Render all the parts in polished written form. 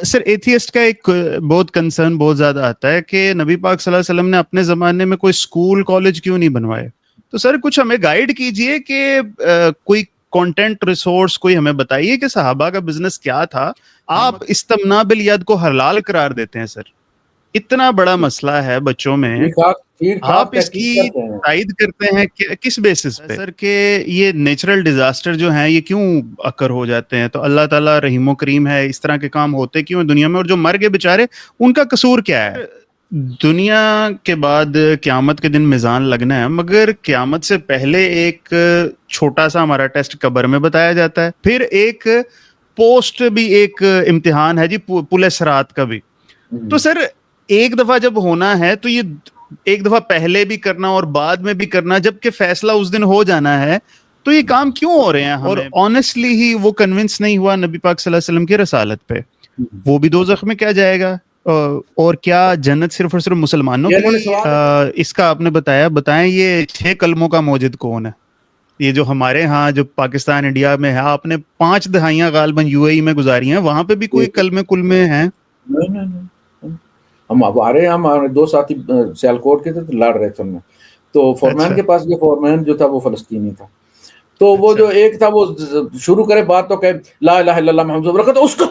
سر atheist کا ایک بہت کنسرن بہت زیادہ آتا ہے کہ نبی پاک صلی اللہ علیہ وسلم نے اپنے زمانے میں کوئی اسکول کالج کیوں نہیں بنوائے. تو سر کچھ ہمیں گائیڈ کیجئے کہ کوئی کانٹینٹ ریسورس کوئی ہمیں بتائیے کہ صحابہ کا بزنس کیا تھا. آپ استمنا بالیاد کو حلال قرار دیتے ہیں سر. اتنا بڑا مسئلہ ہے بچوں میں, آپ اس کی تائید کرتے ہیں کہ کس بیسس پہ سر کہ یہ نیچرل ڈیزاسٹر جو ہیں یہ کیوں اکر ہو جاتے ہیں؟ تو اللہ تعالیٰ رحیم و کریم ہے, اس طرح کے کام ہوتے کیوں ہیں دنیا میں, اور جو مر گئے بیچارے ان کا قصور کیا ہے؟ دنیا کے بعد قیامت کے دن میزان لگنا ہے, مگر قیامت سے پہلے ایک چھوٹا سا ہمارا ٹیسٹ قبر میں بتایا جاتا ہے, پھر ایک پوسٹ بھی ایک امتحان ہے جی پل صراط کا بھی. تو سر ایک دفعہ جب ہونا ہے تو یہ ایک دفعہ پہلے بھی کرنا اور بعد میں بھی کرنا, جبکہ فیصلہ اس دن ہو جانا ہے, تو یہ کام کیوں ہو رہے ہیں؟ اور آنیسٹلی ہی وہ کنونس نہیں ہوا نبی پاک صلی اللہ علیہ وسلم کی رسالت پہ, وہ بھی دوزخ میں کیا جائے گا؟ اور کیا جنت صرف اور صرف مسلمانوں کے لیے؟ اس کا آپ نے بتائیں یہ 6 کلموں کا موجد کون ہے؟ یہ جو ہمارے ہاں جو پاکستان انڈیا میں ہے, آپ نے 5 دہائیاں غالباً یو اے ای میں گزاری ہیں, وہاں پہ بھی کوئی کلمے ہیں؟ ہمارے 2 ساتھی سیالکوٹ کے تھے تو لڑ رہے تھے ان میں, تو فورمین کے پاس یہ فورمین جو تھا وہ فلسطینی تھا, تو وہ جو ایک تھا وہ شروع کرے بات تو کہ لا الہ الا اللہ محمد رسول اللہ, تو اس کا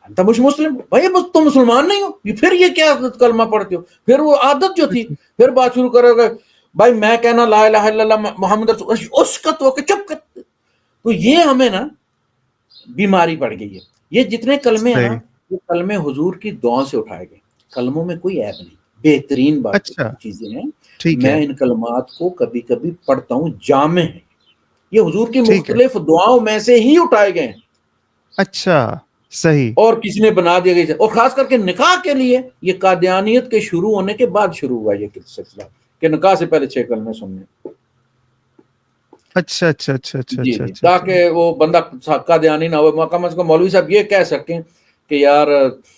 انت مش مسلم, بھائی تم مسلمان نہیں ہو, پھر یہ کیا کلمہ پڑھتے ہو؟ پھر وہ عادت جو تھی, پھر بات شروع کرے گا بھائی میں کہنا لا الہ الا اللہ محمد رسول اللہ, اس کا تو کہ چپ کر. تو یہ ہمیں نا بیماری پڑ گئی ہے. یہ جتنے کلمے ہیں نا یہ کلمے حضور کی دعاؤں سے اٹھائے گئے, کلموں میں کوئی عیب نہیں, بہترین بات چیزیں ہیں. میں ان کلمات کو کبھی کبھی پڑھتا ہوں, جامع ہیں, یہ حضور کی مختلف دعاؤں میں سے ہی اٹھائے گئے ہیں. اچھا صحیح. اور کسی نے بنا دیا گیا, اور خاص کر کے نکاح کے لیے یہ قادیانیت کے شروع ہونے کے بعد شروع ہوا یہ سلسلہ کہ نکاح سے پہلے 6 کلمے سننے. اچھا جی تاکہ وہ بندہ قادیانی نہ ہو. کم از کم مولوی صاحب یہ کہہ سکیں کہ یار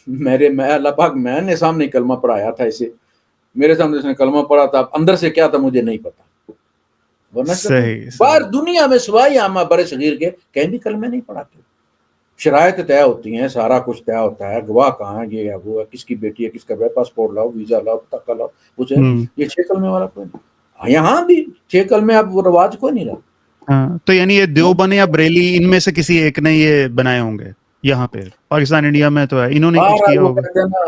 میں اللہ پاک میں نے سامنے کلمہ پڑھایا تھا, اسے میرے سامنے اس نے کلمہ پڑھا تھا, اندر سے کیا تھا مجھے نہیں پتا. باہر دنیا میں سوائے عامہ بر صغیر کے کہیں بھی کلمے نہیں پڑھاتے. شرائط طے ہوتی ہیں, سارا کچھ طے ہوتا ہے, گواہ کہاں ہے, یہ ہے وہ ہے, کس کی بیٹی ہے, کس کا پاسپورٹ لاؤ, ویزا لاؤ, تکا لاؤ, اسے یہ 6 کلمے والا کوئی نہیں. یہاں بھی 6 کلمے اب وہ رواج کوئی نہیں رہا. تو یعنی یہ دیوبند یا بریلی ان میں سے کسی ایک نے یہ بنائے ہوں گے یہاں پہ پاکستان انڈیا میں, تو ہے انہوں نے کچھ کیا ہوگا.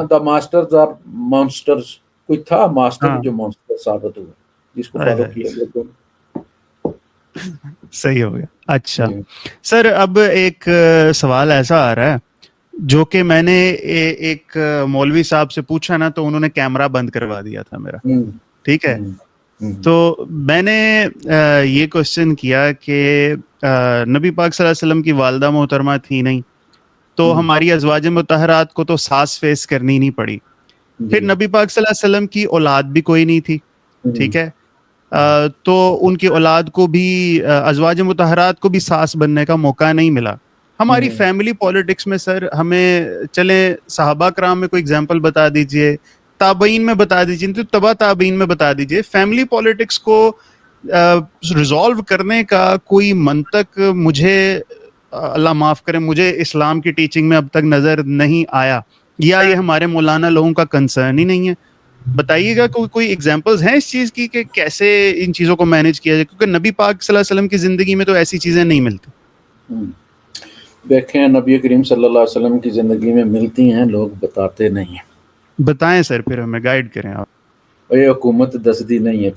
دا ماسٹرز آر مانسٹرز, کوئی تھا ماسٹر جو مانسٹر ثابت ہوا, جس کو فالو کیا گیا. صحیح ہو گیا. اچھا سر, اب ایک سوال ایسا آ رہا ہے جو کہ میں نے ایک مولوی صاحب سے پوچھا نا, تو انہوں نے کیمرہ بند کروا دیا تھا میرا, ٹھیک ہے. تو میں نے یہ کوشچن کیا کہ نبی پاک صلی اللہ علیہ وسلم کی والدہ محترمہ تھی نہیں, تو ہماری ازواج مطہرات کو تو ساس فیس کرنی نہیں پڑی. پھر نبی پاک صلی اللہ علیہ وسلم کی اولاد بھی کوئی نہیں تھی, ٹھیک ہے, تو ان کی اولاد کو بھی ازواج مطہرات کو بھی ساس بننے کا موقع نہیں ملا. ہماری فیملی پالیٹکس میں سر ہمیں چلیں صحابہ کرام میں کوئی اگزامپل بتا دیجئے, تابعین میں بتا دیجئے, تو تبع تابعین میں بتا دیجئے, فیملی پالیٹکس کو ریزالو کرنے کا کوئی منطق مجھے, اللہ معاف کرے, مجھے اسلام کی ٹیچنگ میں اب تک نظر نہیں آیا, یا یہ ہمارے مولانا لوگوں کا کنسرن ہی نہیں ہے. بتائیے گا کوئی ایگزامپلز ہیں اس چیز کی کہ کیسے ان چیزوں کو مینیج کیا جائے, کیونکہ نبی پاک صلی اللہ علیہ وسلم کی زندگی میں تو ایسی چیزیں نہیں ملتی. دیکھیں نبی کریم صلی اللہ علیہ وسلم کی زندگی میں ملتی ہیں, لوگ بتاتے نہیں ہیں. بتائیں سر, پھر ہمیں گائیڈ کریں آپ. یہ حکومت دستی نہیں ہے,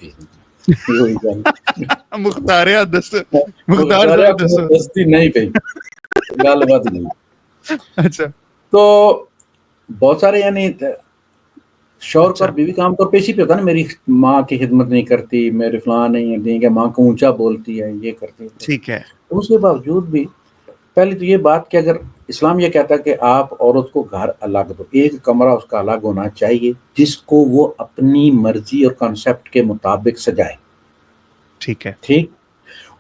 مختار دستی نہیں پہ گل بات نہیں. اچھا, تو بہت سارے یعنی شوہر کا بیوی کا عام طور پہ اسی پہ ہوتا ہے نا, میری ماں کی خدمت نہیں کرتی, میرے فلاں نہیں ہے, ماں کو اونچا بولتی ہے, یہ کرتی ہے. ٹھیک ہے. اس کے باوجود بھی پہلے تو یہ بات کہ اگر اسلام یہ کہتا ہے کہ آپ عورت کو گھر الگ دو, ایک کمرہ اس کا الگ ہونا چاہیے جس کو وہ اپنی مرضی اور کنسیپٹ کے مطابق سجائے. ٹھیک ہے, ٹھیک,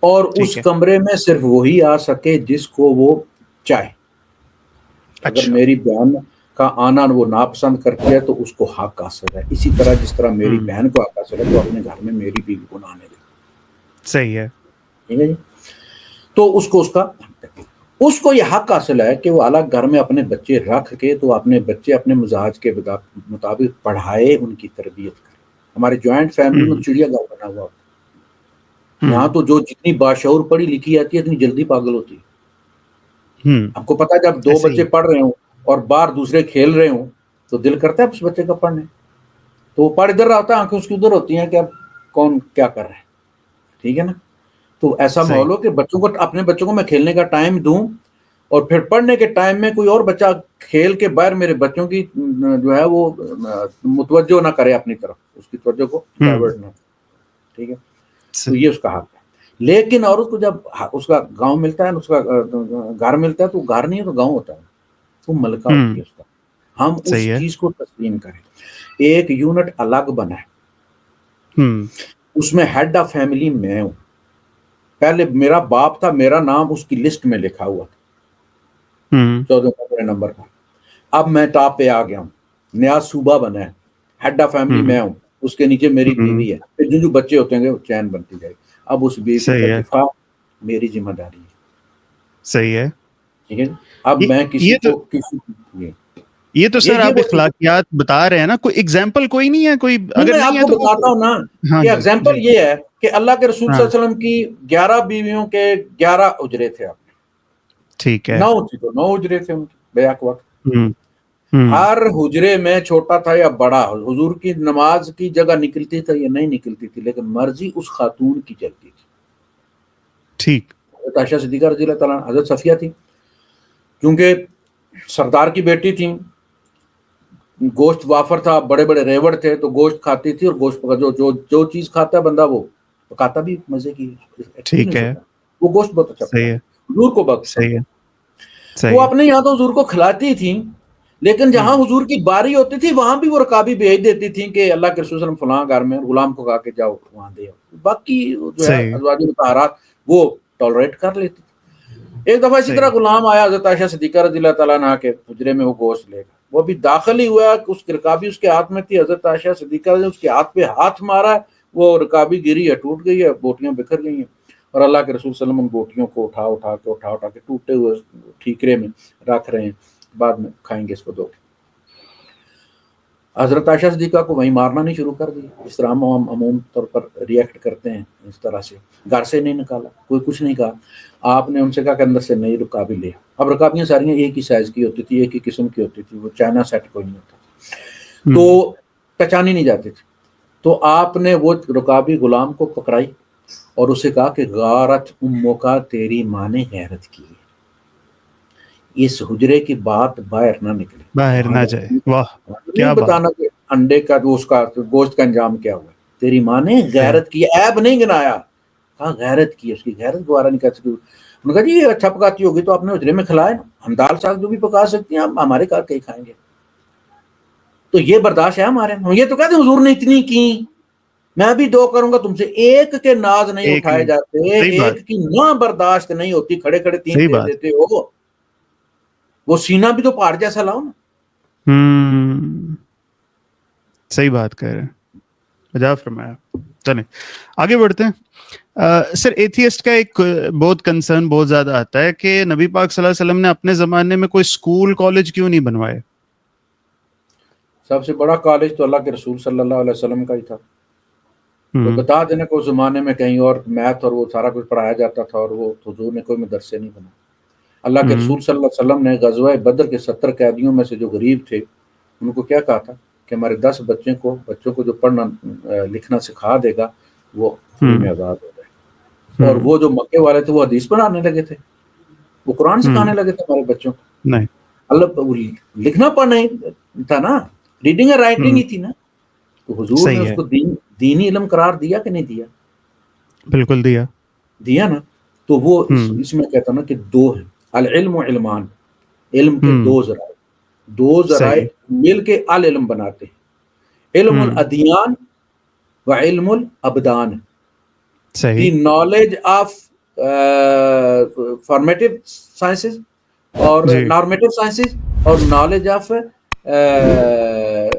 اور اس کمرے میں صرف وہی آ سکے جس کو وہ چاہے. اگر میری بہن کا آنا وہ ناپسند کرتی ہے تو اس کو حق حاصل ہے, اسی طرح جس طرح میری بہن کو حق حاصل ہے تو اپنے گھر میں میری بیوی کو نہ آنے دے. صحیح ہے, ٹھیک ہے جی. تو اس کو اس کا اس کو یہ حق حاصل ہے کہ وہ الگ گھر میں اپنے بچے رکھ کے تو اپنے بچے اپنے مزاج کے مطابق پڑھائے، ان کی تربیت کرے. ہمارے جوائنٹ فیملی میں چڑیا گھر بنا ہوا ہوتا ہے. یہاں تو جو جتنی باشعور پڑھی لکھی آتی ہے اتنی جلدی پاگل ہوتی ہے. آپ کو پتا جب دو بچے پڑھ رہے ہوں اور باہر دوسرے کھیل رہے ہوں تو دل کرتا ہے اس بچے کا پڑھنے، تو وہ پڑھ ادھر رہا ہوتا ہے، آنکھیں اس کی ادھر ہوتی ہیں کہ اب کون کیا کر رہا ہے. ٹھیک ہے نا. تو ایسا ماحول ہو کہ بچوں کو، اپنے بچوں کو میں کھیلنے کا ٹائم دوں اور پھر پڑھنے کے ٹائم میں کوئی اور بچہ کھیل کے باہر میرے بچوں کی جو ہے وہ متوجہ نہ کرے اپنی طرف، اس کی توجہ کو ڈائیورٹ نہ. ٹھیک ہے. تو یہ اس کا حق ہے. لیکن اور اس کو جب اس کا گاؤں ملتا ہے، اس کا گھر ملتا ہے، تو گھر نہیں ہے تو گاؤں ہوتا ہے، تو ملکہ ہوتی ہے اس کا. ہم اس چیز کو تسلیم کریں. ایک یونٹ الگ بنا ہے، اس میں ہیڈ آف فیملی میں ہوں. پہلے میرا باپ تھا، میرا نام اس کی لسٹ میں لکھا ہوا تھا 14 نمبر پر. اب میں ٹاپ پہ آ گیا ہوں، نیا صوبہ بنا ہے، ہیڈ آف فیملی میں ہوں، اس کے نیچے میری بیوی ہے. پھر جو بچے ہوتے ہیں وہ چین بنتی جائے گی. اب اس بیوی کا دفاع میری ذمہ داری ہے. صحیح ہے. ٹھیک ہے. اب میں کسی کو یہ تو سر آپ اخلاقیات بتا رہے ہیں نا، کوئی ایگزامپل کوئی نہیں ہے؟ کوئی اگر میں نہیں آپ ہے کو تو بتاتا ہوں نا کہ ایگزامپل یہ ہے کہ اللہ کے رسول صلی اللہ علیہ وسلم کی 11 بیویوں کے 11 اجرے تھے. آپ ٹھیک ہے. 9 تھی تو 9 اجرے تھے ان کے بیک وقت. ہر حجرے میں چھوٹا تھا یا بڑا، حضور کی نماز کی جگہ نکلتی تھی یا نہیں نکلتی تھی، لیکن مرضی اس خاتون کی چلتی تھی. ٹھیک. حضرت عائشہ صدیقہ رضی اللہ تعالیٰ، حضرت صفیہ تھی، کیونکہ سردار کی بیٹی تھی، گوشت وافر تھا، بڑے بڑے ریوڑ تھے، تو گوشت کھاتی تھی. اور گوشت جو چیز کھاتا ہے بندہ وہ پکاتا بھی مزے کی ٹھیک ایکسپیرینس ہے. ہوتا ہے. وہ گوشت بہت اچھا صحیح ہے. پکاتا، حضور کو بہت صحیح ہے. وہ اپنے یہاں تو حضور کو کھلاتی تھیں، لیکن جہاں حضور کی باری ہوتی تھی وہاں بھی وہ رکابی بھیج دیتی تھیں کہ اللہ کے رسول صلی اللہ علیہ وسلم فلاں گھر میں غلام کو کہا کے جاؤ وہاں دے آؤ. باقی جو ہے ازواج مطہرات وہ ٹالریٹ کر لیتی تھی. ایک دفعہ اسی طرح غلام آیا حضرت عائشہ صدیقہ رضی اللہ تعالیٰ عنہا کے حجرے میں، وہ گوشت لے گا. وہ بھی داخل ہی ہوا، اس کی رکابی اس کے ہاتھ میں تھی. حضرت عائشہ صدیقہ نے اس کے ہاتھ پہ ہاتھ مارا، وہ رکابی گری ہے، ٹوٹ گئی ہے، بوٹیاں بکھر گئی ہیں. اور اللہ کے رسول صلی اللہ علیہ وسلم ان بوٹیوں کو اٹھا کے ٹوٹے ہوئے ٹھیکرے میں رکھ رہے ہیں، بعد میں کھائیں گے اس کو دو. حضرت عائشہ صدیقہ کو وہیں مارنا نہیں شروع کر دیا. اس طرح ہم عموم طور پر ریئیکٹ کرتے ہیں اس طرح سے. گھر سے نہیں نکالا، کوئی کچھ نہیں کہا. آپ نے ان سے کہا کہ اندر سے نئی رکابی لے. اب رکابیاں ساری ایک ہی سائز کی ہوتی تھی، ایک ہی قسم کی ہوتی تھی، وہ چائنا سیٹ کوئی نہیں ہوتا، تو پہچانی نہیں جاتی تھی. تو آپ نے وہ رکابی غلام کو پکڑائی اور اسے کہا کہ غارت امو کا، تیری ماں نے غیرت کی، اس حجرے کی بات باہر نہ نکلے، باہر نہ جائے. واہ نہیں بتانا کہ انڈے کا اس کا گوشت کا انجام کیا ہوا. تیری ماں نے غیرت کی، عیب نہیں گنایا، کہا غیرت کی، اس کی غیرت گوارا نہیں کر سکتی. انہوں نے کہا جی یہ اچھا پکاتی ہوگی تو اپنے حجرے میں کھلائے، ہم دال ساگ جو بھی پکا سکتی ہیں ہم ہمارے گھر کہیں کھائیں گے. تو یہ برداشت ہے ہمارے. ہم یہ تو کہتے ہیں حضور نے اتنی کی، میں بھی 2 کروں گا تم سے. ایک کے ناز نہیں اٹھائے جاتے، ایک کی نہ برداشت نہیں ہوتی، کھڑے کھڑے 3 دے دیتے ہو. وہ سینہ بھی تو پہاڑ جیسا لاؤ نا. صحیح بات کہہ رہے ہیں، مجا فرمایا. چلیں آگے بڑھتے ہیں. سر ایتھیسٹ کا ایک بہت کنسرن بہت زیادہ آتا ہے کہ نبی پاک صلی اللہ علیہ وسلم نے اپنے زمانے میں کوئی اسکول کالج کیوں نہیں بنوائے؟ سب سے بڑا کالج تو اللہ کے رسول صلی اللہ علیہ وسلم کا ہی تھا. تو بتا دینا کہ اس زمانے میں کہیں اور میتھ اور وہ سارا کچھ پڑھایا جاتا تھا، اور وہ حضور نے کوئی مدرسے نہیں بنا. اللہ کے رسول صلی اللہ علیہ وسلم نے غزوہ بدر کے 70 قیدیوں میں سے جو غریب تھے ان کو کیا کہا تھا کہ ہمارے 10 بچوں کو جو پڑھنا لکھنا سکھا دے گا وہ فری میں آزاد ہو جائے. اور وہ جو مکے والے تھے وہ حدیث پڑھانے لگے تھے، وہ قرآن سکھانے لگے تھے ہمارے بچوں کو. اللہ لکھنا پڑھنا تھا نا، ریڈنگ اور رائٹنگ ہی تھی نا. تو حضور نے اس کو دینی علم قرار دیا کہ نہیں دیا؟ بالکل دیا نا. تو وہ اس میں کہتا نا کہ 2 ہیں، العلم و علمان، علم کے 2 ذرائع، 2 ذرائع مل کے العلم بناتے ہیں. علم الادیان و علم الابدان. The knowledge of formative sciences اور نارمیٹو سائنسز، اور نالج آف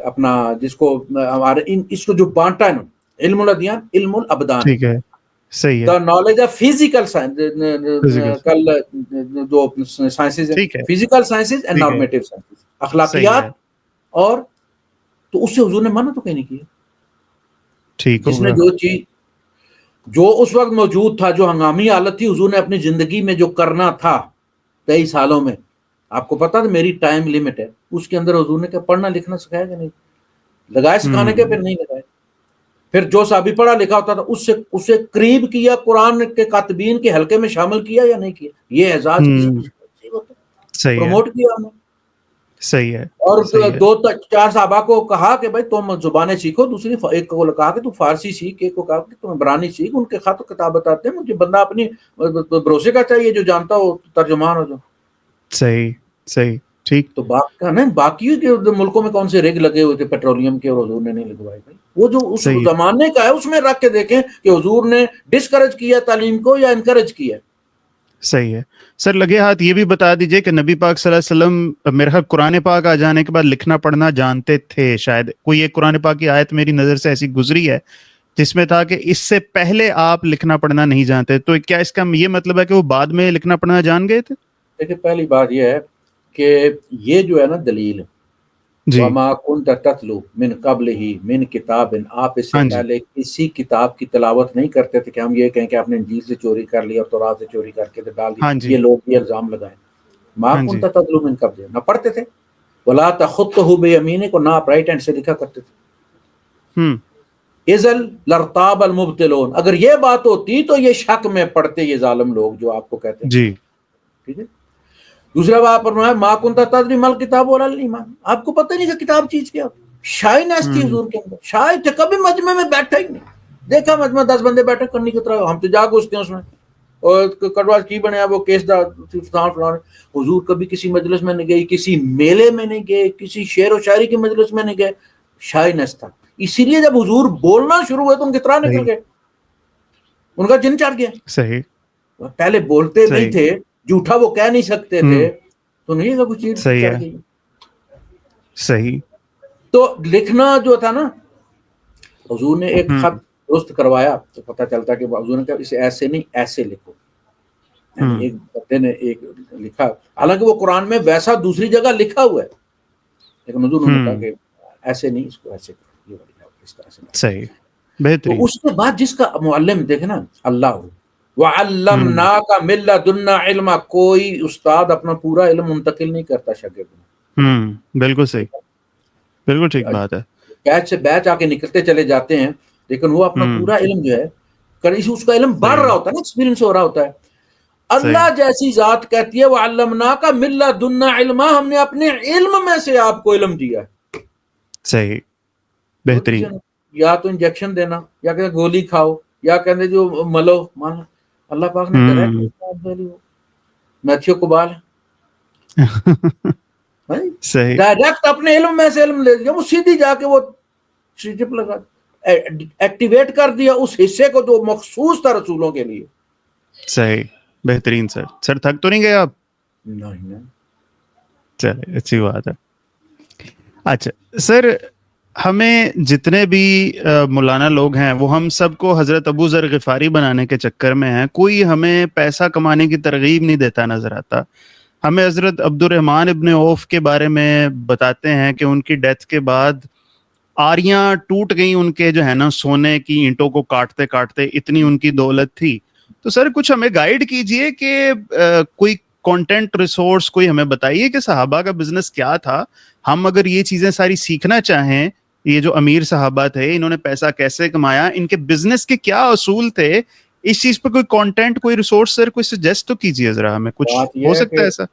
اپنا جس کو ہمارے اس کو جو بانٹا ہے نا، علم الادیان علم الابدان. صحیح ہے. The knowledge of physical Physical. جو سائنسز ہیں, ٹھیک ہے. فزیکل سائنسز اینڈ ٹھیک ہے. نارمیٹیو سائنسز, صحیح اخلاقیات, ہے. اور تو اس سے حضور نے منع تو کہیں نہیں کیا. ٹھیک جس نے ہوگا. جو چیز جو اس وقت موجود تھا, جو ہنگامی حالت تھی, حضور نے اپنی زندگی میں جو کرنا تھا 23 سالوں میں, آپ کو پتا تھا میری ٹائم لیمٹ ہے, اس کے اندر حضور نے کیا پڑھنا لکھنا سکھایا کہ نہیں, لگائے سکھانے کے, پھر نہیں لگائے. پھر جو صحابی پڑھا لکھا ہوتا تھا اسے قریب کیا, قرآن کے کاتبین کے حلقے میں شامل کیا یا نہیں کیا, یہ اعزاز کسی صحیح ہے. پروموٹ کیا ہم نے. صحیح ہے. اور صحیح ہے. 2-4 صحابہ کو کہا کہ بھائی تم زبانیں سیکھو, دوسری ایک کو کہا کہ تم فارسی سیکھ, ایک کو کہا کہ تم عبرانی سیکھ, ان کے خط و کتاب بتاتے ہیں, مجھے بندہ اپنی بھروسے کا چاہیے جو جانتا ہو ترجمان ہو. جو صحیح. صحیح. ٹھیک. تو باقی کے ملکوں میں کون سے ریگ لگے ہوئے تھے پیٹرولیم کے, اور حضور نے نہیں لگوائے. بھائی وہ جو اس صحیح. زمانے کا ہے اس میں رکھ کے دیکھیں کہ حضور نے ڈسکریج کیا تعلیم کو یا انکریج کیا. صحیح ہے. سر لگے ہاتھ یہ بھی بتا دیجئے کہ نبی پاک صلی اللہ علیہ وسلم میرے خیال قرآن پاک آ جانے کے بعد لکھنا پڑھنا جانتے تھے, شاید کوئی ایک قرآن پاک کی آیت میری نظر سے ایسی گزری ہے جس میں تھا کہ اس سے پہلے آپ لکھنا پڑھنا نہیں جانتے, تو کیا اس کا یہ مطلب ہے کہ وہ بعد میں لکھنا پڑھنا جان گئے تھے؟ دیکھیں پہلی بات یہ ہے کہ یہ جو ہے نا دلیل, جی. وَمَا كُنْتَ تَتْلُو مِنْ قَبْلِهِ مِنْ كِتَابٍ, آپ اس سے ہاں جی. پہلے کسی کتاب کی تلاوت نہیں کرتے تھے کہ ہم یہ کہیں کہ آپ نے انجیل سے چوری کر لی اور تورات سے چوری کر کے ڈال دی, ہاں جی. یہ لوگ یہ الزام لگائیں. مَا ہاں جی. كُنْتَ تَتْلُو مِنْ قَبْلِهِ, نہ پڑھتے تھے. وَلَا تَخُطُّهُ بِيَمِينِكَ, کو نہ آپ رائٹ ہینڈ سے لکھا کرتے تھے. اِذًا لَارْتَابَ الْمُبْطِلُونَ, اگر یہ بات ہوتی تو یہ شک میں پڑتے یہ ظالم لوگ جو آپ کو کہتے ہیں. جی. ٹھیک ہے. دوسرا بات فرمایا ما کنت تدری مل کتاب ولا الایمان, آپ کو پتہ نہیں تھا کتاب چیز کیا. شائنس تھی حضور کے اندر, شاید تھے, کبھی مجمع میں بیٹھا ہی نہیں, دیکھا مجمع 10 بندے بیٹھے کرنے کی طرح, ہم تو جا گھستے ہیں اس میں, اور کٹواز کی بنے وہ کیس دا فلان. حضور کبھی کسی مجلس میں نہیں گئے, کسی میلے میں نہیں گئے, کسی شعر و شاعری کی مجلس میں نہیں گئے. شائنس تھا, اسی لیے جب حضور بولنا شروع ہوئے تو ان کی طرح نکل گئے, ان کا جن چڑھ گیا. صحیح. پہلے بولتے نہیں تھے, جھوٹا وہ کہہ نہیں سکتے تھے, تو نہیں کا کچھ چیز چڑھ گئی. صحیح. تو لکھنا جو تھا نا, حضور نے ایک خط درست کروایا تو پتہ چلتا کہ حضور نے کہا اسے ایسے نہیں ایسے لکھو. یعنی ایک بندے نے ایک لکھا, حالانکہ وہ قرآن میں ویسا دوسری جگہ لکھا ہوا ہے, لیکن حضور نے کہا کہ ایسے نہیں, اس کو ایسے کرو, یہ اس طرح سے. صحیح. بہترین. تو اس کے بعد جس کا معلم دیکھے نا اللہ ہو, وَعَلَّمْنَاكَ مِن لَّدُنَّا عِلْمًا, کوئی استاد اپنا پورا علم منتقل نہیں کرتا شاگرد میں. بالکل صحیح, بالکل ٹھیک بات ہے. بیچ سے بیچ آ کے نکلتے چلے جاتے ہیں, لیکن وہ اپنا پورا علم جو ہے اس کا علم بڑھ رہا ہوتا ہے نا, ایکسپیرینس ہو رہا ہوتا ہے. اللہ جیسی ذات کہتی ہے وَعَلَّمْنَاكَ مِن لَّدُنَّا عِلْمًا, ہم نے اپنے علم میں سے آپ کو علم دیا ہے. صحیح. بہترین. یا تو انجیکشن دینا, یا کہ گولی کھاؤ, یا کہتے جو ملو, مان اللہ پاک نے ڈائریکٹ میتھیو کبال ڈائریکٹ اپنے علم میں سے علم لے دیا, وہ سیدھی جا کے وہ چپ لگا ایکٹیویٹ کر دیا اس حصے کو جو مخصوص تھا رسولوں کے لیے. صحیح. بہترین. سر تھک تو نہیں گئے آپ؟ نہیں. چلے اچھی بات ہے. اچھا سر, ہمیں جتنے بھی مولانا لوگ ہیں وہ ہم سب کو حضرت ابو ذر غفاری بنانے کے چکر میں ہیں, کوئی ہمیں پیسہ کمانے کی ترغیب نہیں دیتا نظر آتا. ہمیں حضرت عبد الرحمن ابن عوف کے بارے میں بتاتے ہیں کہ ان کی ڈیتھ کے بعد آریاں ٹوٹ گئیں ان کے, جو ہے نا سونے کی اینٹوں کو کاٹتے کاٹتے, اتنی ان کی دولت تھی. تو سر کچھ ہمیں گائیڈ کیجئے کہ کوئی کانٹینٹ ریسورس کوئی ہمیں بتائیے کہ صحابہ کا بزنس کیا تھا. ہم اگر یہ چیزیں ساری سیکھنا چاہیں, یہ جو امیر صحابہ تھے انہوں نے پیسہ کیسے کمایا, ان کے بزنس کے کیا اصول تھے, اس چیز پہ کوئی کانٹینٹ کوئی ریسورس سر کوئی سجیسٹ تو کیجیے ذرا ہمیں, کچھ ہو سکتا ہے ایسا.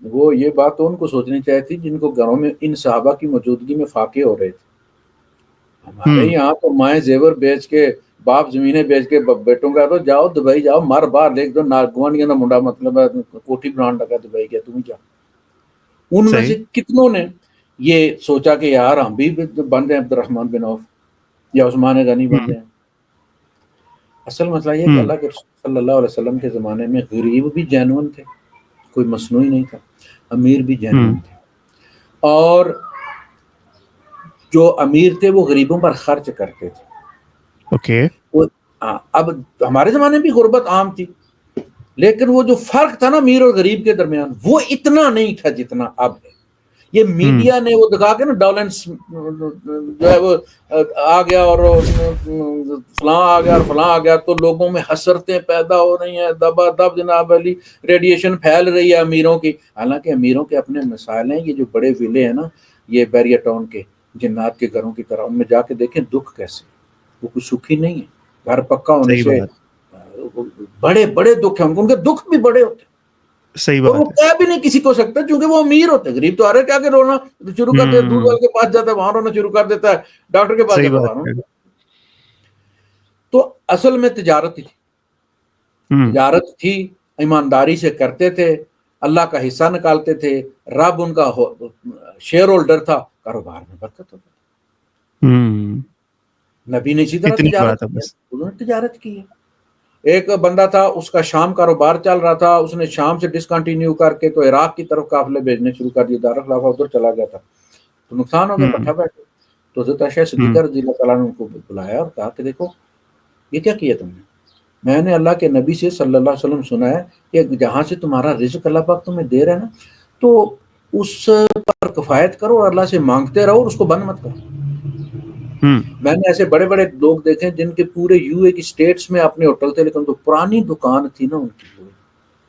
وہ یہ بات تو ان کو سوچنی چاہیے تھی جن کو گھروں میں ان صحابہ کی موجودگی میں فاقے ہو رہے تھے. ہمارے یہاں تو مائیں زیور بیچ کے, باپ زمینیں بیچ کے بیٹوں کا تو جاؤ دبئی جاؤ, مار باہر لکھ دو, گوانڈیاں کا منڈا مطلب ہے کوٹھی برانڈ لگا دبئی گیا, تم جا. ان میں سے کتنوں نے یہ سوچا کہ یار ہم بھی بن رہے ہیں عبد الرحمن بن عوف یا عثمان غنی بن رہے ہیں. اصل مسئلہ یہ کہ اللہ کے رسول صلی اللہ علیہ وسلم کے زمانے میں غریب بھی جینون تھے, کوئی مصنوعی نہیں تھا, امیر بھی جینون تھے, اور جو امیر تھے وہ غریبوں پر خرچ کرتے تھے. اوکے. اب ہمارے زمانے بھی غربت عام تھی، لیکن وہ جو فرق تھا نا امیر اور غریب کے درمیان وہ اتنا نہیں تھا جتنا اب ہے. یہ میڈیا نے وہ دکھا کے نا ڈالنس جو ہے وہ آ گیا اور فلاں آ گیا اور فلاں آ گیا، تو لوگوں میں حسرتیں پیدا ہو رہی ہیں، دبا دب جناب علی ریڈیشن پھیل رہی ہے امیروں کی. حالانکہ امیروں کے اپنے مسائل ہیں. یہ جو بڑے ویلے ہیں نا یہ بیریا ٹاؤن کے جنات کے گھروں کی طرح، ان میں جا کے دیکھیں دکھ کیسے، وہ کچھ سکھی نہیں ہے. گھر پکا ہونے صحیح سے بات، بڑے بڑے دکھ ہیں ان کے دکھ بھی بڑے ہوتے ہیں، صحیح اور وہ بات ہے. کہہ بھی نہیں کسی کو سکتا کیونکہ وہ امیر ہوتے ہیں. غریب تو آ رہے کیا کہ رونا شروع کر دیتا ہے، دودھ والے کے پاس جاتا ہے وہاں رونا شروع کر دیتا ہے، ڈاکٹر کے پاس صحیح جاتا ہے بات وہاں رونا. ہے. تو اصل میں تجارت تھی، تجارت تھی، ایمانداری سے کرتے تھے، اللہ کا حصہ نکالتے تھے، رب ان کا شیئر ہولڈر تھا، کاروبار میں برکت ہوتا تھا. نبی نے اسی طرح اتنی تجارت بات ہے کی ہے، بس. انہوں نے تجارت کی ہے. ایک بندہ تھا اس کا شام کاروبار چل رہا تھا، اس نے شام سے ڈسکنٹینیو کر کے تو عراق کی طرف قافلے بھیجنے شروع کر دیے، دارالخلافہ ادھر چلا گیا تھا، تو نقصان ہو گیا، پٹھا بیٹھے. تو حضرت عائشہ صدیقہ رضی اللہ تعالیٰ نے ان کو بلایا اور کہا کہ دیکھو یہ کیا کیا تم نے؟ میں نے اللہ کے نبی سے صلی اللہ علیہ وسلم سنا ہے کہ جہاں سے تمہارا رزق اللہ پاک تمہیں دے رہا ہے نا تو اس پر کفایت کرو اور اللہ سے مانگتے رہو اور اس کو بند مت کرو. میں نے ایسے بڑے بڑے لوگ دیکھے جن کے پورے یو اے کی اسٹیٹس میں اپنے ہوٹل تھے، لیکن تو پرانی دکان تھی نا ان کی،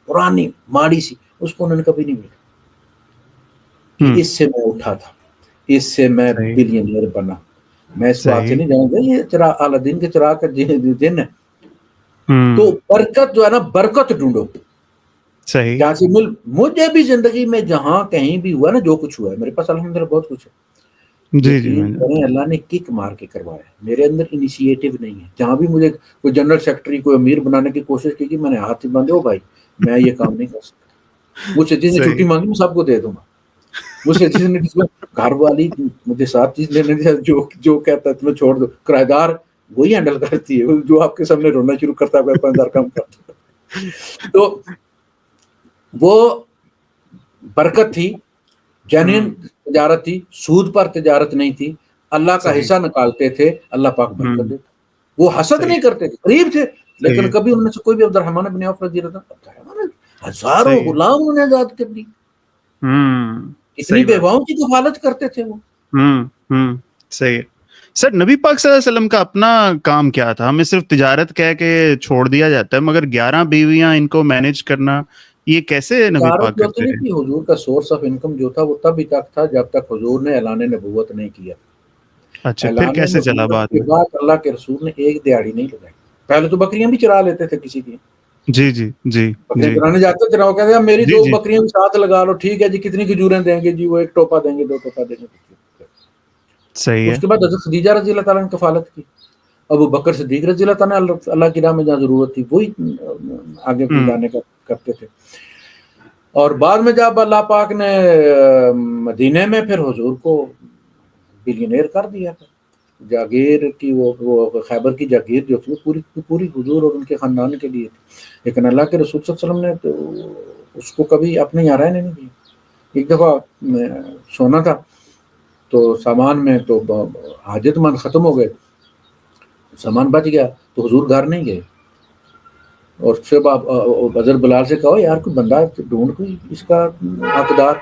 پرانی ماڑی سی، اس کو انہوں نے کبھی نہیں ملا کہ اس سے میں اٹھا تھا، اس سے میں صحیح بلینئر بنا. میں اس بات سے صحیح. نہیں جاؤں گا یہ چراغ اعلیٰ دین کے چراغ کا دن ہے. تو برکت جو ہے نا برکت ڈھونڈو صحیح. جہاں سے مجھے بھی زندگی میں جہاں کہیں بھی ہوا نا جو کچھ ہوا ہے میرے پاس الحمدللہ بہت کچھ ہے. جی جی یقین کریں اللہ نے کک مار کے کروایا، میرے اندر انیشیٹو نہیں ہے. جہاں بھی مجھے کوئی جنرل سیکرٹری کوئی امیر بنانے کی کوشش کی میں نے ہاتھ ہی باندھے، او بھائی میں یہ کام نہیں کر سکتا. مجھ سے جس نے چھٹی صحیح مانگی میں سب کو دے دوں گا. مجھ سے جس نے گھر والی مجھے 7 چیز لینے دیا جو کہتا ہے تمہیں چھوڑ دو، کرایہ دار وہی ہینڈل کرتی ہے جو آپ کے سامنے رونا شروع کرتا ہے 5,000 کم کرتا ہے. تو وہ برکت تھی، جینوین تجارت تھی، سود پر تجارت نہیں تھی. اللہ کا صحیح. حصہ نکالتے تھے، اللہ پاک برکت دیتا. وہ حسد صحیح نہیں کرتے تھے، غریب تھے، لیکن صحیح کبھی ان میں سے کوئی بھی عبد الرحمن بن عوف رضی اللہ عنہ ہزاروں صحیح. غلام انہوں نے آزاد کر دی. اتنی صحیح بات. بیواؤں کی کفالت کرتے تھے وہ. صحیح. سر نبی پاک صلی اللہ علیہ وسلم کا اپنا کام کیا تھا؟ ہمیں صرف تجارت کہہ کے چھوڑ دیا جاتا ہے، مگر 11 بیویاں ان کو مینج کرنا یہ کیسے نبی تجارت پاک جو کرتے نہیں رہے؟ تھی، حضور کا سورس آف انکم جو تھا وہ تب ہی تک تھا جب تک حضور نے اعلان نبوت نہیں کیا. اچھا پھر اعلان کیسے چلا نبوت بعد کے میں؟ بعد اللہ کے رسول نے ایک دیہڑی نہیں لگائی. پہلے تو بکریاں بھی چرا لیتے تھے کسی کی، جی جی جی بکریاں جی چرانے جاتے تھے، وہ کہتے ہیں میری جی 2 جی بکریاں بھی ساتھ لگا لو. ٹھیک ہے جی کتنی کھجوریں دیں گے جی؟ وہ 1 ٹوپا دیں گے، 2 ٹوپا دیں گے. صحیح اس ہے. کے بعد حضرت خدیجہ رضی اللہ تعالیٰ نے کفالت کی. ابو بکر صدیق رضی اللہ تعالیٰ نے اللہ کی راہ میں جہاں ضرورت تھی وہی آگے جانے کا کرتے تھے. اور بعد میں جب اللہ پاک نے مدینے میں پھر حضور کو بلینئر کر دیا تھا. جاگیر کی وہ خیبر کی جاگیر جو تھی وہ پوری حضور اور ان کے خاندان کے لیے تھی، لیکن اللہ کے رسول صلی اللہ علیہ وسلم نے تو اس کو کبھی اپنے یہاں رہنے نہیں دیا. ایک دفعہ سونا تھا تو سامان میں تو حاجت مند ختم ہو گئے، سامان بچ گیا تو حضور گھر نہیں گئے. اور پھر حضرت بلال سے کہو یار کوئی بندہ ڈھونڈ کوئی اس کا حقدار.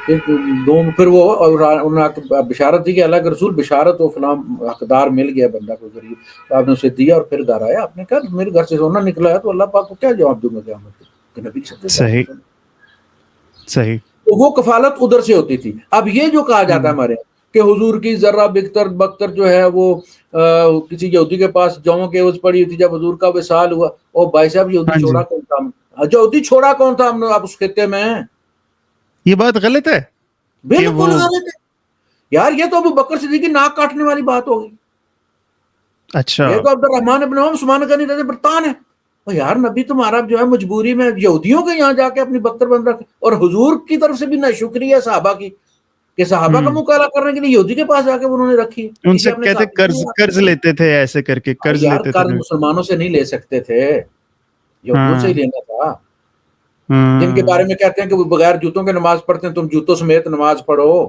پھر وہ بشارت دی کہ اللہ کے رسول بشارت و فلاں حقدار مل گیا بندہ کو ذریعے. تو آپ نے اسے دیا اور پھر گھر آیا. آپ نے کہا میرے گھر سے سونا نکلا ہے تو اللہ پاک کو کیا جواب دوں گا قیامت کے نبی صلی اللہ علیہ صحیح وسلم. صحیح. تو وہ کفالت ادھر سے ہوتی تھی. اب یہ جو کہا جاتا ہے ہمارے کہ حضور کی ذرہ بکتر جو ہے وہ کسی یہودی کے پاس جووں کے عوض پڑی ہوئی تھی جب حضور کا وصال ہوا. اور بھائی صاحب یہودی ہاں جی چھوڑا کون تھا؟ یہودی چھوڑا کون تھا ہم آپ اس خطے میں؟ یہ بات غلط ہے کہ وہ بالکل غلط ہے یار. یہ تو ابو بکر صدیق کی ناک کاٹنے والی بات ہوگی. اچھا یہ تو عبد الرحمن ابن عوف عثمان غنی رضی برطان ہے. یار نبی تمہارا جو ہے مجبوری میں یہودیوں کے یہاں جا کے اپنی بکتر بند رکھ، اور حضور کی طرف سے بھی نہ شکریہ صحابہ کی کہ صحابہ کا مقابلہ کرنے کے لیے یہودی کے پاس جا کے انہوں نے رکھی. ان کسی سے اپنے کہتے قرض لیتے تھے، ایسے کر کے قرض یار لیتے تھے. قرض مسلمانوں سے نہیں لے سکتے تھے، یہودیوں سے ہی لینا تھا. جن کے بارے میں کہتے ہیں کہ وہ بغیر جوتوں کے نماز پڑھتے ہیں، تم جوتوں سمیت نماز پڑھو.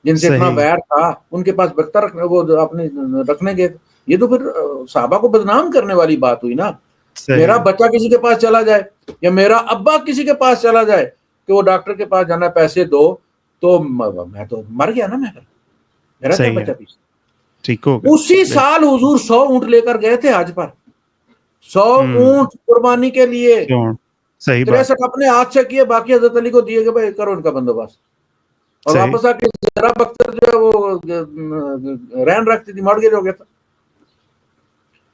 جن سے اتنا صحیح ویر تھا ان کے پاس بکتر وہ اپنے رکھنے گئے. یہ تو پھر صحابہ کو بدنام کرنے والی بات ہوئی نا. صحیح. میرا بچہ کسی کے پاس چلا جائے یا میرا ابا کسی کے پاس چلا جائے کہ وہ ڈاکٹر کے پاس جانا پیسے دو, تو میں تو مر گیا نا, میرا کیا بچہ پیچھے. ٹھیک ہو گیا. اسی سال حضور 100 اونٹ لے کر گئے تھے حج پر, 100 اونٹ قربانی کے لیے. صحیح 63 اپنے ہاتھ سے کیے, باقی حضرت علی کو دیے کہ بھائی کرو ان کا بندوبست. اور واپس آ کے ذرا بختر جو ہے وہ رہن رکھتی تھی, مر گئے ہو گیا تھا.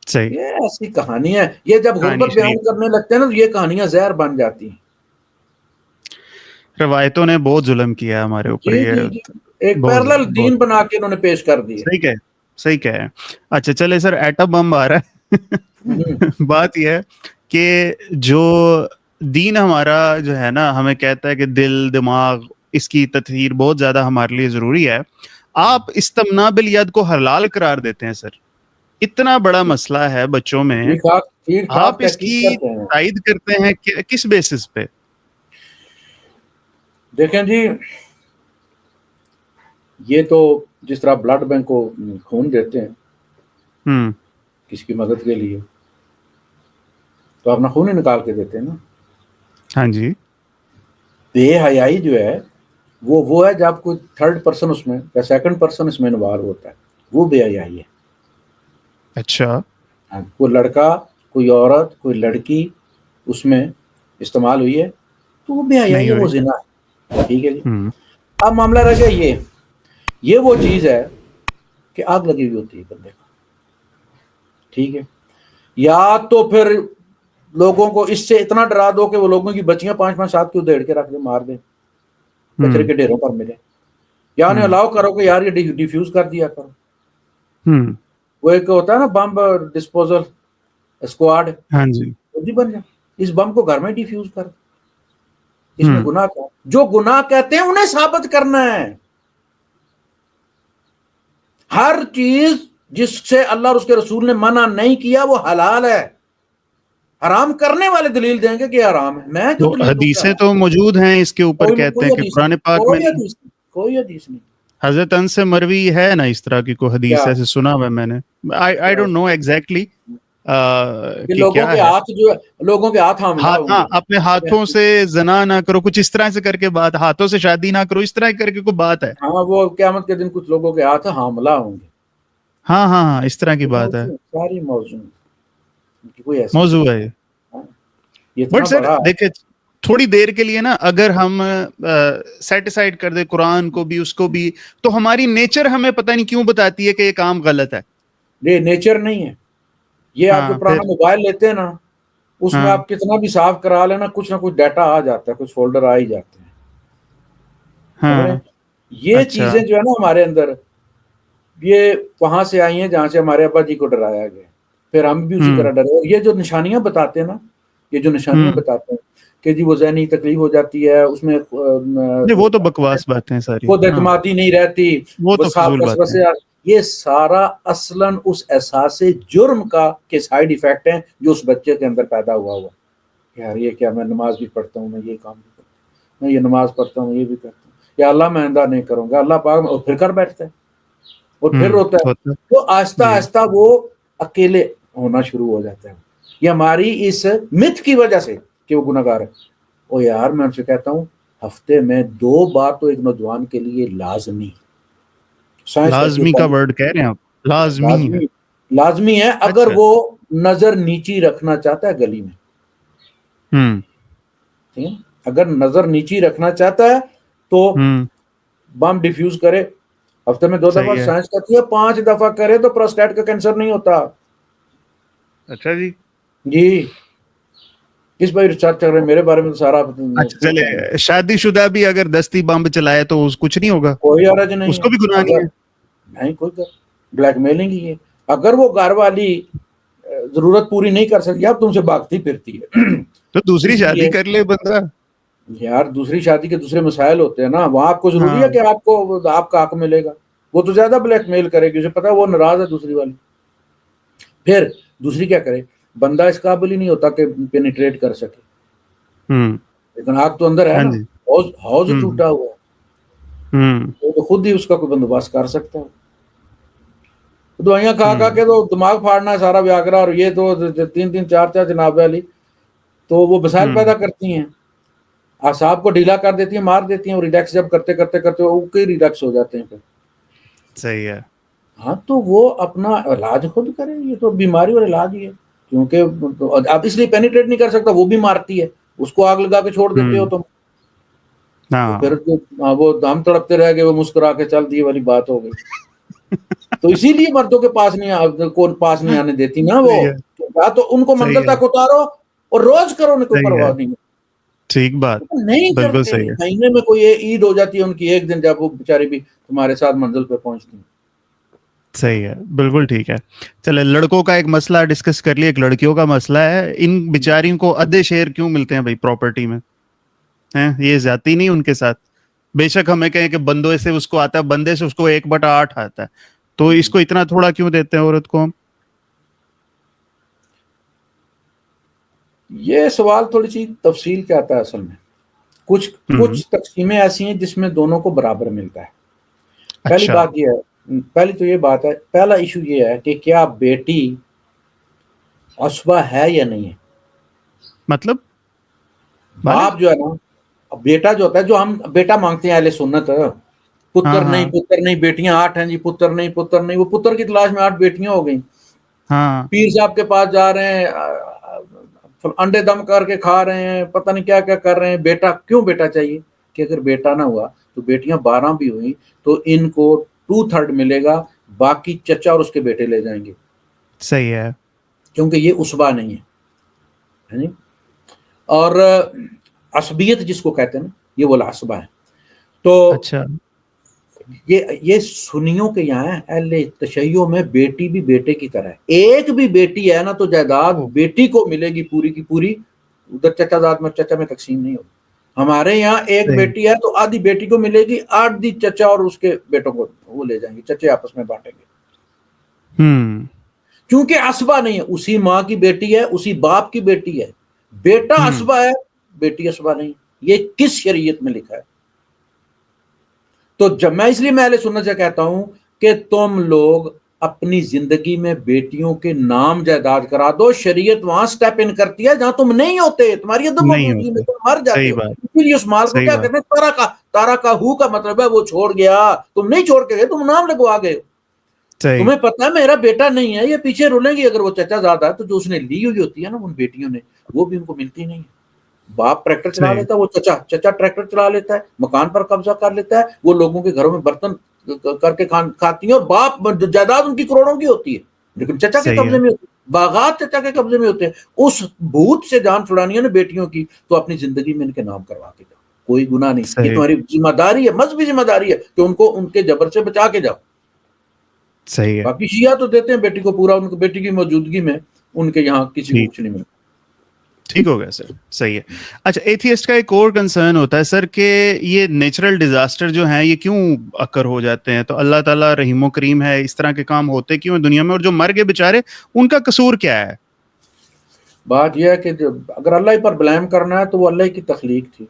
یہ ایسی کہانی ہے. یہ جب غربت بیان کرنے لگتے ہیں نا تو یہ کہانیاں زہر بن جاتی ہیں. روایتوں نے بہت ظلم کیا ہے ہمارے اوپر. جی ایک پیرلل دین بنا کے انہوں نے پیش کر دیا. صحیح ہے. اچھا چلے سر, ایٹم بم آ رہا ہے. بات یہ ہے کہ جو دین ہمارا جو ہے نا, ہمیں کہتا ہے کہ دل دماغ اس کی تطہیر بہت زیادہ ہمارے لیے ضروری ہے. آپ استمنا بالید کو حلال قرار دیتے ہیں سر. اتنا بڑا مسئلہ ہے بچوں میں, آپ اس کی تائید کرتے ہیں کس بیسس پہ؟ دیکھیں جی, یہ تو جس طرح بلڈ بینک کو خون دیتے ہیں کسی کی مدد کے لیے, تو اپنا خون ہی نکال کے دیتے ہیں نا. ہاں جی. بے حیائی جو ہے وہ ہے جب کوئی تھرڈ پرسن اس میں یا سیکنڈ پرسن اس میں انوالو ہوتا ہے, وہ بے حیائی ہے. اچھا. کوئی لڑکا, کوئی عورت, کوئی لڑکی اس میں استعمال ہوئی ہے تو وہ بے حیائی ہے, وہ زنا ہے. ٹھیک ہے جی. اب معاملہ رہ گیا یہ وہ چیز ہے کہ آگ لگی ہوئی ہوتی ہے بندے کو. ٹھیک ہے. یا تو پھر لوگوں کو اس سے اتنا ڈرا دو کہ وہ لوگوں کی بچیاں 5-5 7 کی ادھیڑ کے رکھ دیں, مار دیں, کچرے کے ڈھیروں پر ملے. یا انہیں الاؤ کرو کہ یار یہ ڈیفیوز کر دیا کرو. وہ ایک ہوتا ہے نا بم ڈسپوزل اسکواڈ, ہاں جی, بن جائے. اس بم کو گھر میں ڈیفیوز کر. اس میں گناہ کیا؟ جو گناہ کہتے ہیں انہیں ثابت کرنا ہے. ہر چیز جس سے اللہ اور اس کے رسول نے منع نہیں کیا وہ حلال ہے. حرام کرنے والے دلیل دیں گے کہ یہ حرام ہے. میں جو حدیثیں تو موجود ہیں اس کے اوپر, کہتے ہیں کہ قرآن پاک میں کوئی حدیث نہیں. حضرت انس سے مروی ہے نا اس طرح کی کوئی حدیث, ایسے سنا ہوا میں نے. آئی ڈونٹ نو ایگزیکٹلی لوگوں کے ہاتھ جو ہے, لوگوں کے ہاتھ اپنے ہاتھوں سے زنا نہ کرو, کچھ اس طرح سے کر کے بات, ہاتھوں سے شادی نہ کرو, اس طرح کر کے کوئی بات ہے. ہاں, وہ قیامت کے دن کچھ لوگوں کے ہاتھ حاملہ ہوں گے. ہاں اس طرح کی بات ہے. ساری موضوع ہے یہ. بٹ سر دیکھیں, تھوڑی دیر کے لیے نا اگر ہم سیٹ اسائڈ کر دیں قرآن کو بھی, اس کو بھی, تو ہماری نیچر ہمیں پتہ نہیں کیوں بتاتی ہے کہ یہ کام غلط ہے. یہ نیچر نہیں ہے. یہ آپ جو پرانا موبائل لیتے ہیں نا, اس میں آپ کتنا بھی صاف کرا لینا, کچھ نہ کچھ ڈیٹا آ جاتا ہے, کچھ فولڈر آ ہی جاتے ہیں. یہ چیزیں جو ہے نا ہمارے اندر, یہ وہاں سے آئی ہیں جہاں سے ہمارے ابا جی کو ڈرایا گیا, پھر ہم بھی اسی طرح ڈرے. یہ جو نشانیاں بتاتے ہیں نا, یہ جو نشانیاں بتاتے ہیں کہ جی وہ ذہنی تکلیف ہو جاتی ہے, اس میں وہ تو بکواس باتیں ساری, خود اعتمادی نہیں رہتی, وہ تو فضول باتیں. یہ سارا اصلاً اس احساس جرم کا کے سائیڈ ایفیکٹ ہیں جو اس بچے کے اندر پیدا ہوا. یار یہ کیا, میں نماز بھی پڑھتا ہوں, میں یہ کام بھی کرتا ہوں, میں یہ نماز پڑھتا ہوں, یہ بھی کرتا ہوں, یا اللہ میں آئندہ نہیں کروں گا, اللہ پاک, اور پھر کر بیٹھتا ہے اور پھر روتا ہے. تو آہستہ آہستہ وہ اکیلے ہونا شروع ہو جاتا ہے. یہ ہماری اس متھ کی وجہ سے کہ وہ گناہگار ہے. او یار میں ان سے کہتا ہوں ہفتے میں 2 بار تو ایک نوجوان کے لیے لازمی کا ورڈ کہہ رہے ہیں آپ, لازمی ہے. اگر وہ نظر نیچی رکھنا چاہتا ہے گلی میں, اگر نظر نیچی رکھنا چاہتا ہے تو بم ڈیفیوز کرے. ہفتے میں 2 دفعہ, سائنس کہتی ہے 5 دفعہ کرے تو پروسٹیٹ کا کینسر نہیں ہوتا. اچھا جی کس بھائی ریسرچ کر رہے ہیں میرے بارے میں تو سارا. اچھا چلے, شادی شدہ بھی اگر دستی بم چلائے تو کچھ نہیں ہوگا, کوئی حرج نہیں, اس کو بھی گناہ نہیں ہے. نہیں کوئی بلیک میلنگ ہی ہے. اگر وہ گھر والی ضرورت پوری نہیں کر سکتی, اب تم سے بھاگتی پھرتی ہے تو دوسری شادی کر لے بندہ. یار دوسری شادی کے دوسرے مسائل ہوتے ہیں نا, وہاں آپ کو ضروری ہے کہ آپ کو آپ کا حق ملے گا. وہ تو زیادہ بلیک میل کرے گی, اسے پتا وہ ناراض ہے دوسری والی. پھر دوسری کیا کرے, بندہ اس قابل ہی نہیں ہوتا کہ پینیٹریٹ کر سکے, لیکن آگ تو اندر ہے نا, حوض ٹوٹا ہوا ہے, وہ تو خود ہی اس کا کوئی بندوبست کر سکتا ہے. دوائیاں کھا کے تو دماغ پھاڑنا ہے سارا ویاگرا اور یہ تو 3-4 جناب والی، تو وہ مسائل پیدا کرتی ہیں، اعصاب کو ڈھیلا کر دیتی ہیں، مار دیتی ہیں، اور ریلیکس جب کرتے کرتے کرتے اوکے ریلیکس ہو جاتے ہیں پھر. صحیح ہے. ہاں تو وہ اپنا علاج خود کرے، یہ تو بیماری اور علاج ہی ہے، کیونکہ اب اس لیے پینیٹریٹ نہیں کر سکتا، وہ بھی مارتی ہے، اس کو آگ لگا کے چھوڑ دیتے ہو تم، تو پھر وہ ہم تڑپتے رہ گئے، وہ مسکرا کے چل دی والی بات ہو گئی. تو اسی لیے مردوں کے پاس نہیں آنے دیتی نا وہ، تو ان کو منزل تک اتارو اور روز کرو، ان کو پرواہ نہیں. ٹھیک بات، نہیں بالکل کرتے، صحیح ہے. مہینے میں کوئی عید ہو جاتی ہے ان کی ایک دن، جب وہ بیچاری بھی تمہارے ساتھ منزل پہ پہنچتی ہیں. صحیح ہے، بالکل ٹھیک ہے. چلے لڑکوں کا ایک مسئلہ ڈسکس کر لیے، ایک لڑکیوں کا مسئلہ ہے. ان بیچاریوں کو آدھے شیئر کیوں ملتے ہیں بھائی پراپرٹی میں؟ یہ زیادتی نہیں ان کے ساتھ؟ بے شک ہمیں کہیں کہ بندوں سے اس کو آتا ہے، بندے سے اس کو 1/8 آتا ہے، تو اس کو اتنا تھوڑا کیوں دیتے ہیں عورت کو ہم؟ یہ سوال تھوڑی سی تفصیل کے آتا ہے اصل میں. کچھ تقسیمیں ایسی ہیں جس میں دونوں کو برابر ملتا ہے. پہلی اچھا. بات یہ ہے، پہلا ایشو یہ ہے کہ کیا بیٹی عصبہ ہے یا نہیں ہے. مطلب باپ جو ہے نا، بیٹا جو ہوتا ہے، جو ہم بیٹا مانگتے ہیں اہل سنت، پتر نہیں بیٹیاں 8 ہیں جی، پتر نہیں وہ پتر کی تلاش میں 8 بیٹیاں ہو گئیں. پیر صاحب کے پاس جا رہے ہیں، انڈے دم کر کے کھا رہے ہیں، پتہ نہیں کیا کیا کر رہے ہیں. بیٹا کیوں بیٹا چاہیے؟ کہ اگر بیٹا نہ ہوا تو بیٹیاں 12 بھی ہوئیں تو ان کو 2/3 ملے گا، باقی چچا اور اس کے بیٹے لے جائیں گے. صحیح ہے. کیونکہ یہ عصبہ نہیں ہے. اور عصبیت جس کو کہتے ہیں نا، یہ وہ عصبہ ہے. تو اچھا، یہ سنیوں کے یہاں ہے، اہل تشیع میں بیٹی بھی بیٹے کی طرح ہے. ایک بھی بیٹی ہے نا تو جائیداد بیٹی کو ملے گی پوری کی پوری، ادھر چچا زاد میں چچا میں تقسیم نہیں ہوگی. ہمارے یہاں ایک بیٹی ہے تو آدھی بیٹی کو ملے گی، آدھی چچا اور اس کے بیٹوں کو وہ لے جائیں گے، چچے آپس میں بانٹیں گے. کیونکہ عصبہ نہیں ہے، اسی ماں کی بیٹی ہے، اسی باپ کی بیٹی ہے. بیٹا عصبہ ہے، بیٹی عصبہ نہیں. یہ کس شریعت میں لکھا ہے؟ تو جب میں اس لیے اہل سنت سے کہتا ہوں کہ تم لوگ اپنی زندگی میں بیٹیوں کے نام جائیداد کرا دو. شریعت وہاں سٹیپ ان کرتی ہے جہاں تم نہیں ہوتے، تمہاری عدم موجودگی میں تم مر جاتے ہو. اسی لیے اس مال کو کیا کہتے ہیں؟ تارا کا ہو کا مطلب ہے وہ چھوڑ گیا. تم نہیں چھوڑ کے گئے، تم نام لگوا گئے. تمہیں پتا ہے میرا بیٹا نہیں ہے، یہ پیچھے رولیں گی. اگر وہ چچا زیادہ ہے تو جو اس نے لی ہوئی ہوتی ہے نا ان بیٹیوں نے، وہ بھی ان کو ملتی نہیں ہے. باپ ٹریکٹر چلا لیتا ہے، وہ چچا ٹریکٹر چلا لیتا ہے، مکان پر قبضہ کر لیتا ہے، وہ لوگوں کے گھروں میں برتن کر کے کھاتی ہیں، اور باپ جائیداد ان کی کروڑوں کی ہوتی ہے لیکن چچا کے قبضے میں ہوتی ہے. باغات چچا کے قبضے میں ہوتے ہیں. اس بھوت سے جان چھڑانی ہے نا بیٹیوں کی، تو اپنی زندگی میں ان کے نام کروا کے جاؤ، کوئی گناہ نہیں. یہ تمہاری ذمہ داری ہے، مذہبی ذمہ داری ہے کہ ان کو ان کے جبر سے بچا کے جاؤ. صحیح ہے. باقی شیعہ تو دیتے ہیں بیٹی کو پورا، ان کو بیٹی کی موجودگی میں ان کے یہاں کسی کو کچھ نہیں ملتا. ٹھیک ہو گیا سر، صحیح ہے. اچھا، ایتھیسٹ کا ایک اور کنسرن ہوتا ہے سر کہ یہ نیچرل ڈیزاسٹر جو ہیں یہ کیوں اکر ہو جاتے ہیں؟ تو اللہ تعالیٰ رحیم و کریم ہے، اس طرح کے کام ہوتے کیوں ہیں دنیا میں؟ اور جو مر گئے بیچارے ان کا قصور کیا ہے؟ بات یہ ہے کہ اگر اللہ پر بلیم کرنا ہے تو وہ اللہ کی تخلیق تھی.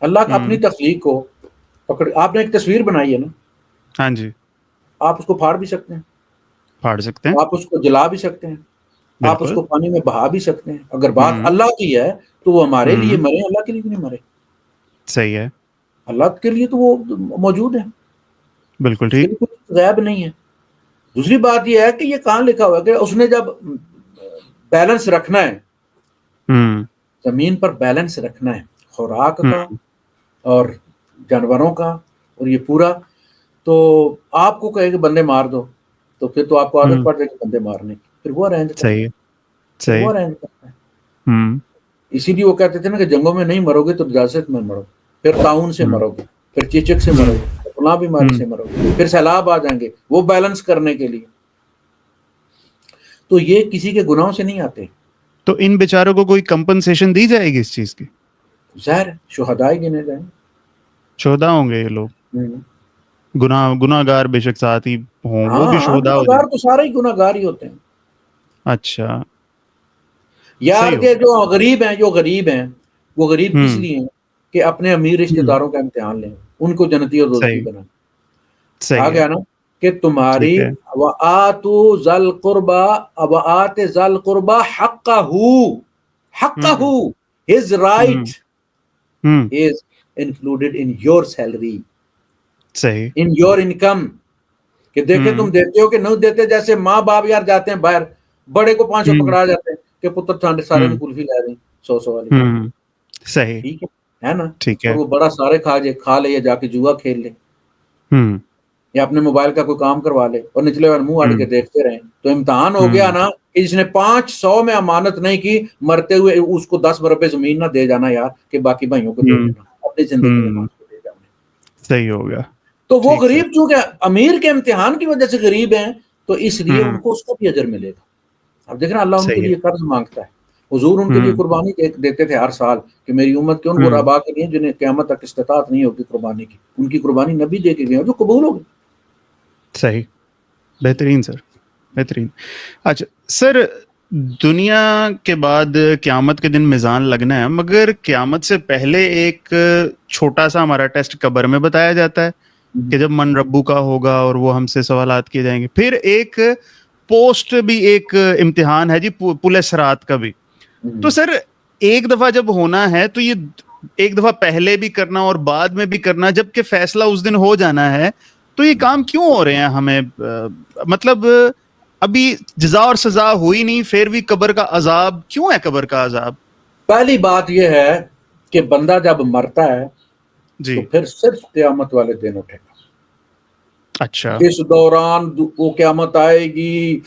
اللہ اپنی تخلیق کو پکڑ، آپ نے ایک تصویر بنائی ہے نا، ہاں جی، آپ اس کو پھاڑ بھی سکتے ہیں، پھاڑ سکتے ہیں، آپ اس کو جلا بھی سکتے ہیں، آپ اس بالکل. کو پانی میں بہا بھی سکتے ہیں. اگر بات اللہ کی ہے تو وہ ہمارے لیے مرے، اللہ کے لیے بھی نہیں مرے. صحیح ہے. اللہ کے لیے تو وہ موجود ہے، بالکل اس کے ٹھیک. لیے کوئی غیب نہیں ہے. دوسری بات یہ ہے کہ یہ کہاں لکھا ہوا ہے کہ اس نے جب بیلنس رکھنا ہے، زمین پر بیلنس رکھنا ہے خوراک کا اور جانوروں کا اور یہ پورا، تو آپ کو کہے کہ بندے مار دو، تو پھر تو آپ کو عادت پڑ جائے گی بندے مارنے کی، پھر وہ ارینج کرتا صحیح ہے، ہے. پھر وہ ارینج کرتا ہے. اسی لیے وہ کہتے تھے نا کہ جنگوں میں نہیں مرو گے تو اجازت میں مرو، پھر طاعون سے مرو گے، پھر چیچک سے مرو گے، فلاں بیماری سے مرو گے، پھر سیلاب آ جائیں گے. وہ بیلنس کرنے کے لیے. تو یہ کسی کے گناہوں سے نہیں آتے. تو ان بیچاروں کو کوئی کمپنسیشن دی جائے گی اس چیز کی؟ ظاہر شہداء ہی گنے جائیں، شہداء ہوں گے یہ لوگ، گناہ گار بے شک ساتھ ہی ہوں، وہ بھی ہاں شہداء ہو گناہ گار جائیں. تو سارے ہی گناہ گار ہی ہوتے ہیں. اچھا، یار صحیح ہو کے گیا. جو غریب ہیں وہ غریب کس لیے ہیں کہ اپنے امیر رشتہ داروں کا امتحان لیں، ان کو جنتی اور دوزخی صحیح، بنا. آ صحیح ہے. گیا نا. کہ تمہاری وآتو ذل قربا وآت ذل قربا حقہ his right is included in your salary, صحیح in your income. کہ دیکھیں تم دیتے ہو کہ نہیں دیتے. جیسے ماں باپ یار جاتے ہیں باہر, بڑے کو 500 پکڑا جاتے ہیں کہ پتر سارے نے کلفی لے رہے ہیں 100 والی. صحیح ٹھیک ہے نا, ٹھیک ہے. اور وہ بڑا سارے کھا لے یا جا کے جوا کھیل لے یا اپنے موبائل کا کوئی کام کروا لے اور نچلے والے منہ اڑ کے دیکھتے رہیں. تو امتحان ہو گیا نا کہ جس نے 500 میں امانت نہیں کی, مرتے ہوئے اس کو 10 مربع زمین نہ دے جانا یار کہ باقی بھائیوں کو دے دینا, اپنی زندگی میں کو دے جانا. صحیح ہو گیا. تو وہ غریب چونکہ امیر کے امتحان کی وجہ سے غریب ہیں تو اس لیے ان کو اس کا بھی اجر ملے گا. اب دیکھ رہے ہیں اللہ ان کے لیے قرض مانگتا ہے. حضور ان کے لیے قربانی دیتے تھے ہر سال کہ میری امت کے ان غرباء کے لیے جنہیں قیامت تک استطاعت نہیں ہوگی قربانی کی, ان کی قربانی نبی دے کے گئے جو قبول ہوگی. صحیح, بہترین سر, بہترین. اچھا سر, دنیا کے بعد قیامت کے دن میزان لگنا ہے, مگر قیامت سے پہلے ایک چھوٹا سا ہمارا ٹیسٹ قبر میں بتایا جاتا ہے کہ جب من ربو کا ہوگا اور وہ ہم سے سوالات کیے جائیں گے. پھر ایک پوسٹ بھی ایک امتحان ہے جی, پل صراط کا بھی. تو سر ایک دفعہ جب ہونا ہے تو یہ ایک دفعہ پہلے بھی کرنا اور بعد میں بھی کرنا, جبکہ فیصلہ اس دن ہو جانا ہے, تو یہ کام کیوں ہو رہے ہیں ہمیں؟ مطلب ابھی جزا اور سزا ہوئی نہیں, پھر بھی قبر کا عذاب کیوں ہے؟ قبر کا عذاب پہلی بات یہ ہے کہ بندہ جب مرتا ہے جی تو پھر صرف قیامت والے دن اٹھے گا. اچھا, اس دوران وہ قیامت آئے گی,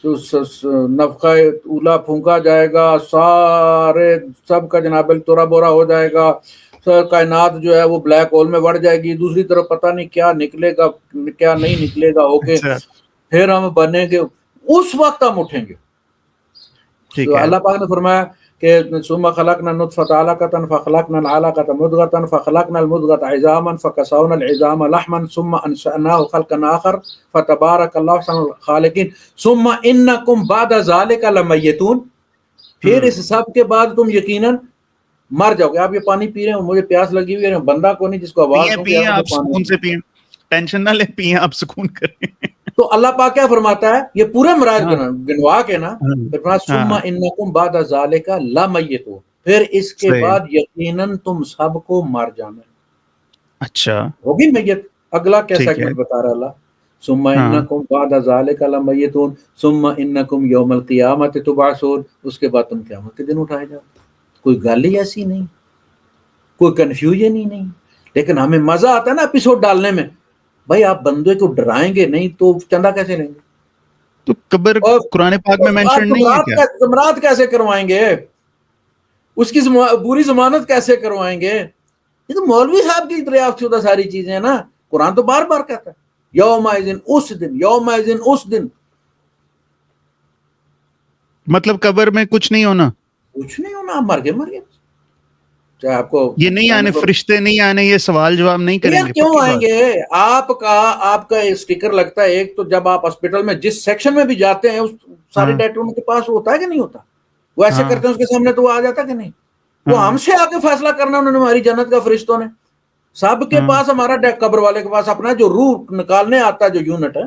نفخہ اولا پھونکا جائے گا, سارے سب کا جناب تورا بورا ہو جائے گا, کائنات جو ہے وہ بلیک ہول میں بڑھ جائے گی, دوسری طرف پتہ نہیں کیا نکلے گا کیا نہیں نکلے گا. اوکے, پھر ہم بنیں گے, اس وقت ہم اٹھیں گے. ٹھیک ہے. اللہ پاک نے فرمایا کہ ثم خلقنا النطفة علقة فخلقنا العلقة مضغة فخلقنا المضغة عظاما فكسونا العظام لحما ثم انشأناه خلقا آخر فتبارك الله احسن الخالقين ثم انكم بعد ذلك لمیتون. پھر اس سب کے بعد تم یقیناً مر جاؤ گے. آپ یہ پانی پی رہے ہیں, مجھے پیاس لگی ہوئی ہے, بندہ کو نہیں جس کو آواز دوں پیئیں آپ سکون سے پیئیں, ٹینشن نہ لیں, پیئیں آپ سکون کریں. تو اللہ پاک کیا فرماتا ہے, یہ پورے مراد گنوا کے نا, ثم انکم بعد ذالک لمیتون, پھر اس کے بعد یقیناً تم سب کو مر جانا. اچھا ہوگی میت. اگلا کیا سیگمنٹ بتا رہا اللہ, ثم انکم بعد ذالک لمیتون ثم انکم یوم القیامت تبعثون, اس کے بعد تم قیامت کے دن اٹھائے جاؤ. کوئی گل ہی ایسی نہیں, کوئی کنفیوژن ہی نہیں. لیکن ہمیں مزہ آتا ہے نا ایپیسوڈ ڈالنے میں. بھائی آپ بندے کو ڈرائیں گے نہیں تو چندہ کیسے لیں گے؟ تو قبر قرآن پاک میں منشن نہیں ہے کیا؟ ضمانت کیسے کروائیں گے, اس کی پوری ضمانت کیسے کروائیں گے؟ یہ تو مولوی صاحب کی دریافت شدہ ساری چیزیں ہیں نا. قرآن تو بار بار کہتا ہے یومئذ اس دن, یومئذ اس دن. مطلب قبر میں کچھ نہیں ہونا, کچھ نہیں ہونا, مر گئے مر گئے. چاہے آپ کو یہ نہیں آنے, فرشتے نہیں آنے, یہ سوال جواب نہیں کریں گے. کیوں آئیں گے؟ آپ کا اسٹیکر لگتا ہے ایک, تو جب آپ ہاسپٹل میں جس سیکشن میں بھی جاتے ہیں اس سارے ڈاکٹر ان کے پاس ہوتا ہے کہ نہیں ہوتا؟ وہ ایسے کرتے ہیں اس کے سامنے تو وہ آ جاتا کہ نہیں؟ وہ ہم سے آ کے فیصلہ کرنا انہوں نے, ہماری جنت کا فرشتوں نے. سب کے پاس, ہمارا قبر والے کے پاس اپنا جو روح نکالنے آتا ہے جو یونٹ ہے,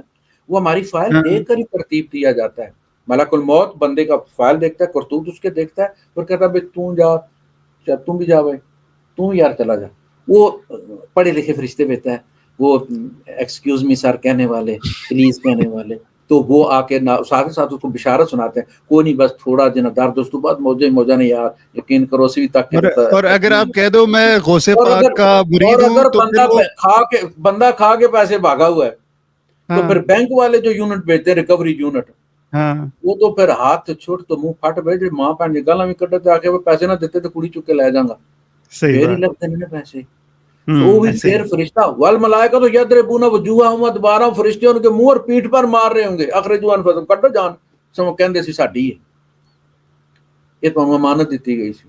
وہ ہماری فائل دیکھ کر ہی ترتیب دیا جاتا ہے. ملک الموت بندے کا فائل دیکھتا ہے, کرتوت اس کے دیکھتا ہے, پھر کہتا ہے بھائی تم جا, تم بھی جا بھائی, تم یار چلا جا. وہ پڑھے لکھے فرشتے بیٹھتا ہے, وہ ایکسکیوز می سر کہنے والے, پلیز کہنے والے, تو وہ آ کے ساتھ ساتھ اس کو بشارت سناتے ہیں, کوئی نہیں بس تھوڑا جنا درد اس تو بعد موجہ نہیں یار, یقین کرو اسی تک کے. اور اگر آپ کہہ دو میں غوث پاک کا مرید ہوں, تو بندہ کھا کے پیسے بھاگا ہوا ہے, تو پھر بینک والے جو یونٹ بھیجتے ہیں ریکوری یونٹ, وہ تو پھر ہاتھ چھوٹ تو منہ پھٹ بھیجے, ماں پہ گالاں بھی کٹتے آ کے وہ پیسے نہ دیتے تو کڑی چک کے لے جاؤں گا. پھر ہی لگتے ہیں پیسے. تو بھی پھر فرشتہ والملائکہ تو یضربون وجوہہم وادبارہم, فرشتے ان کے منہ اور پیٹھ پر مار رہے ہوں گے, اخرجوا انفسکم, کڈو جان. سمو کہندے سی ساڈی ہے, یہ تو امانت دیتی گئی سی.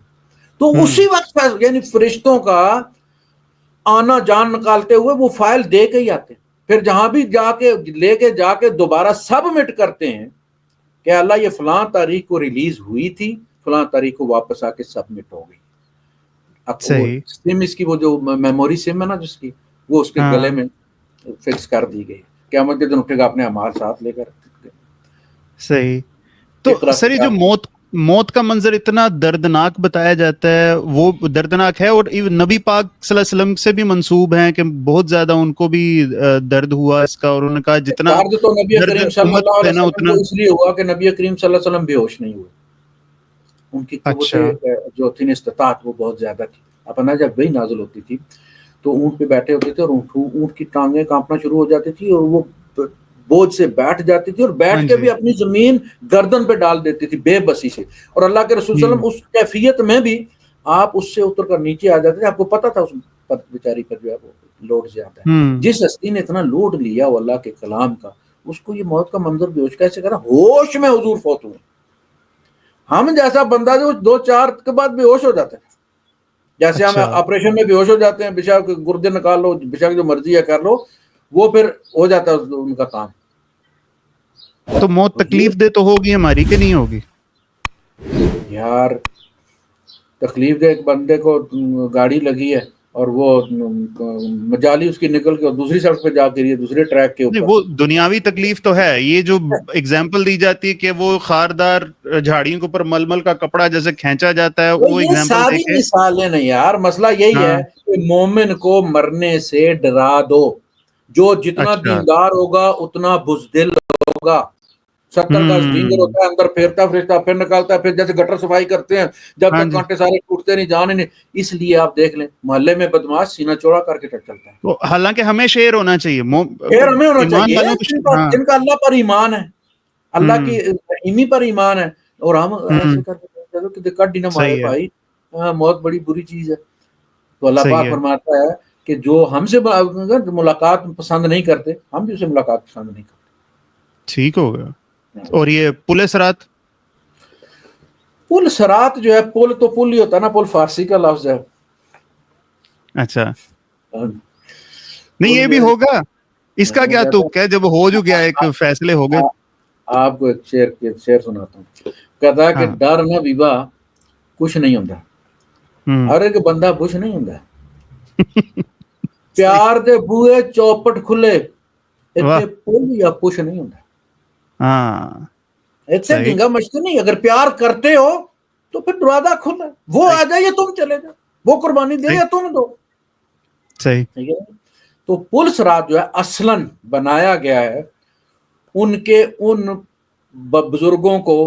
تو اسی وقت یعنی فرشتوں کا آنا جان نکالتے ہوئے وہ فائل دے کے ہی آتے ہیں. پھر جہاں بھی جا کے لے کے جا کے دوبارہ سبمٹ کرتے ہیں کہ اللہ یہ فلاں تاریخ کو ریلیز ہوئی تھی, فلاں تاریخ کو واپس آ کے سبمٹ ہو گئی. سم اس کی وہ جو میموری سم ہے نا جس کی, وہ اس کے گلے میں فکس کر دی گئی. قیامت کے دن اٹھے گا اپنے اعمال ساتھ لے کر. صحیح. تو سر یہ جو موت کا منظر اتنا دردناک بتایا جاتا ہے وہ دردناک ہے, اور نبی پاک صلی اللہ علیہ وسلم سے بھی منسوب ہیں کہ بہت زیادہ ان کو بھی درد ہوا اس کا, اور انہوں نے کہا جتنا درد تو نبی کریم صلی اللہ علیہ وسلم کو اس لیے ہوا کہ نبی کریم صلی اللہ علیہ وسلم بے ہوش نہیں ہوئے, ان کی قوت جو تھی استطاعت وہ بہت زیادہ تھی. اپنا جب وہی نازل ہوتی تھی تو اونٹ پہ بیٹھے ہوتے تھے اور اونٹ کی ٹانگیں کانپنا شروع ہو جاتی تھی اور وہ بوجھ سے بیٹھ جاتی تھی اور بیٹھ کے بھی اپنی زمین گردن پہ ڈال دیتی تھی بے بسی سے, اور اللہ کے رسول صلی اللہ علیہ وسلم اس کیفیت میں بھی آپ اس سے اتر کر نیچے آ جاتے تھے. آپ کو پتا تھا اس پر بیچاری پر جو ہے وہ لوڈ زیادہ ہے. جس ہستی نے اتنا لوڈ لیا وہ اللہ کے کلام کا, اس کو یہ موت کا منظر بے ہوش کیسے کرا؟ ہوش میں حضور فوت ہوئے. ہم جیسا بندہ جو 2-4 کے بعد بے ہوش ہو جاتا ہے, جیسے ہم آپریشن میں بے ہوش ہو جاتے ہیں, بشک گردے نکال لو, بشک جو مرضی ہے کر لو, وہ پھر ہو جاتا ہے ان کا کام. تو موت تکلیف دہ تو ہوگی ہماری کہ نہیں ہوگی یار؟ تکلیف دہ ایک بندے کو گاڑی لگی ہے اور وہ مجالی اس کی نکل کے دوسری سڑک پہ جا گری ہے, دوسرے ٹریک کے اوپر. وہ دنیاوی تکلیف تو ہے. یہ جو ایگزامپل دی جاتی ہے کہ وہ خاردار جھاڑیوں کے اوپر ململ کا کپڑا جیسے کھینچا جاتا ہے, وہ ایگزامپل ساری مثالیں نہیں یار. مسئلہ یہی ہے کہ مومن کو مرنے سے ڈرا دو. جو جتنا دیندار ہوگا اتنا بزدل ہوگا. 70 کا ڈینگر ہوتا ہے, اندر پھیرتا پھرتا پھر نکالتا ہے, پھر جیسے گٹر صفائی کرتے ہیں جب تک کانٹے سارے ٹوٹتے نہیں جانے نہیں. اس لیے آپ دیکھ لیں محلے میں بدماش سینہ چوڑا کر کے چلتا ہے. حالانکہ ہمیں شعر ہونا چاہیے, شعر ہمیں ہونا چاہیے جن کا اللہ پر ایمان ہے, اللہ کی رحیمی پر ایمان ہے, اور ہم ایسے کر کے کٹ نہ مارے بھائی. موت بڑی بری چیز ہے. تو اللہ پاک فرماتا ہے کہ جو ہم سے ملاقات پسند نہیں کرتے ہم بھی اسے ملاقات پسند نہیں کرتے. ٹھیک ہوگا. اور یہ پل صراط, پل صراط جو ہے, پل تو پل ہی ہوتا ہے نا, پل فارسی کا لفظ ہے. اچھا نہیں یہ بھی ہوگا, اس کا کیا تک ہے جب ہو جو گیا ایک فیصلے ہو گئے. آپ کو ایک شعر سناتا ہوں. کہتا ہے کہ ڈر نہ بیبا کچھ نہیں ہوتا, ہر ایک بندہ کچھ نہیں ہوتا. پیار دے بوئے چوپٹ کھلے اتنے پل یا کچھ نہیں ہوتا. اتنے ڈنگا مشکل نہیں. اگر پیار کرتے ہو تو پھر دروازہ کھلا, وہ آ جائے یا تم چلے جاؤ, وہ قربانی دے یا تم دو. صحیح. تو پل صراط جو ہے اصلاً بنایا گیا ہے ان بزرگوں کو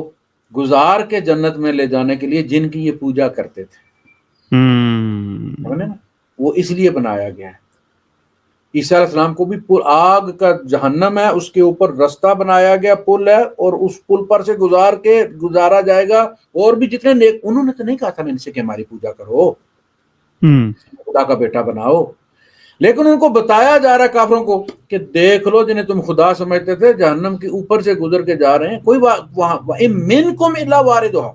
گزار کے جنت میں لے جانے کے لیے جن کی یہ پوجا کرتے تھے. وہ اس لیے بنایا گیا ہے. عیسیٰ علیہ السلام کو بھی آگ کا جہنم ہے, اس کے اوپر رستہ بنایا گیا, پل ہے, اور اس پل پر سے گزارا جائے گا. اور بھی جتنے نیک, انہوں نے تو نہیں کہا تھا میں ان سے کہ ہماری پوجا کرو, خدا کا بیٹا بناؤ, لیکن ان کو بتایا جا رہا ہے کافروں کو کہ دیکھ لو جنہیں تم خدا سمجھتے تھے جہنم کے اوپر سے گزر کے جا رہے ہیں. کوئی وہاں منکم الا واردھا,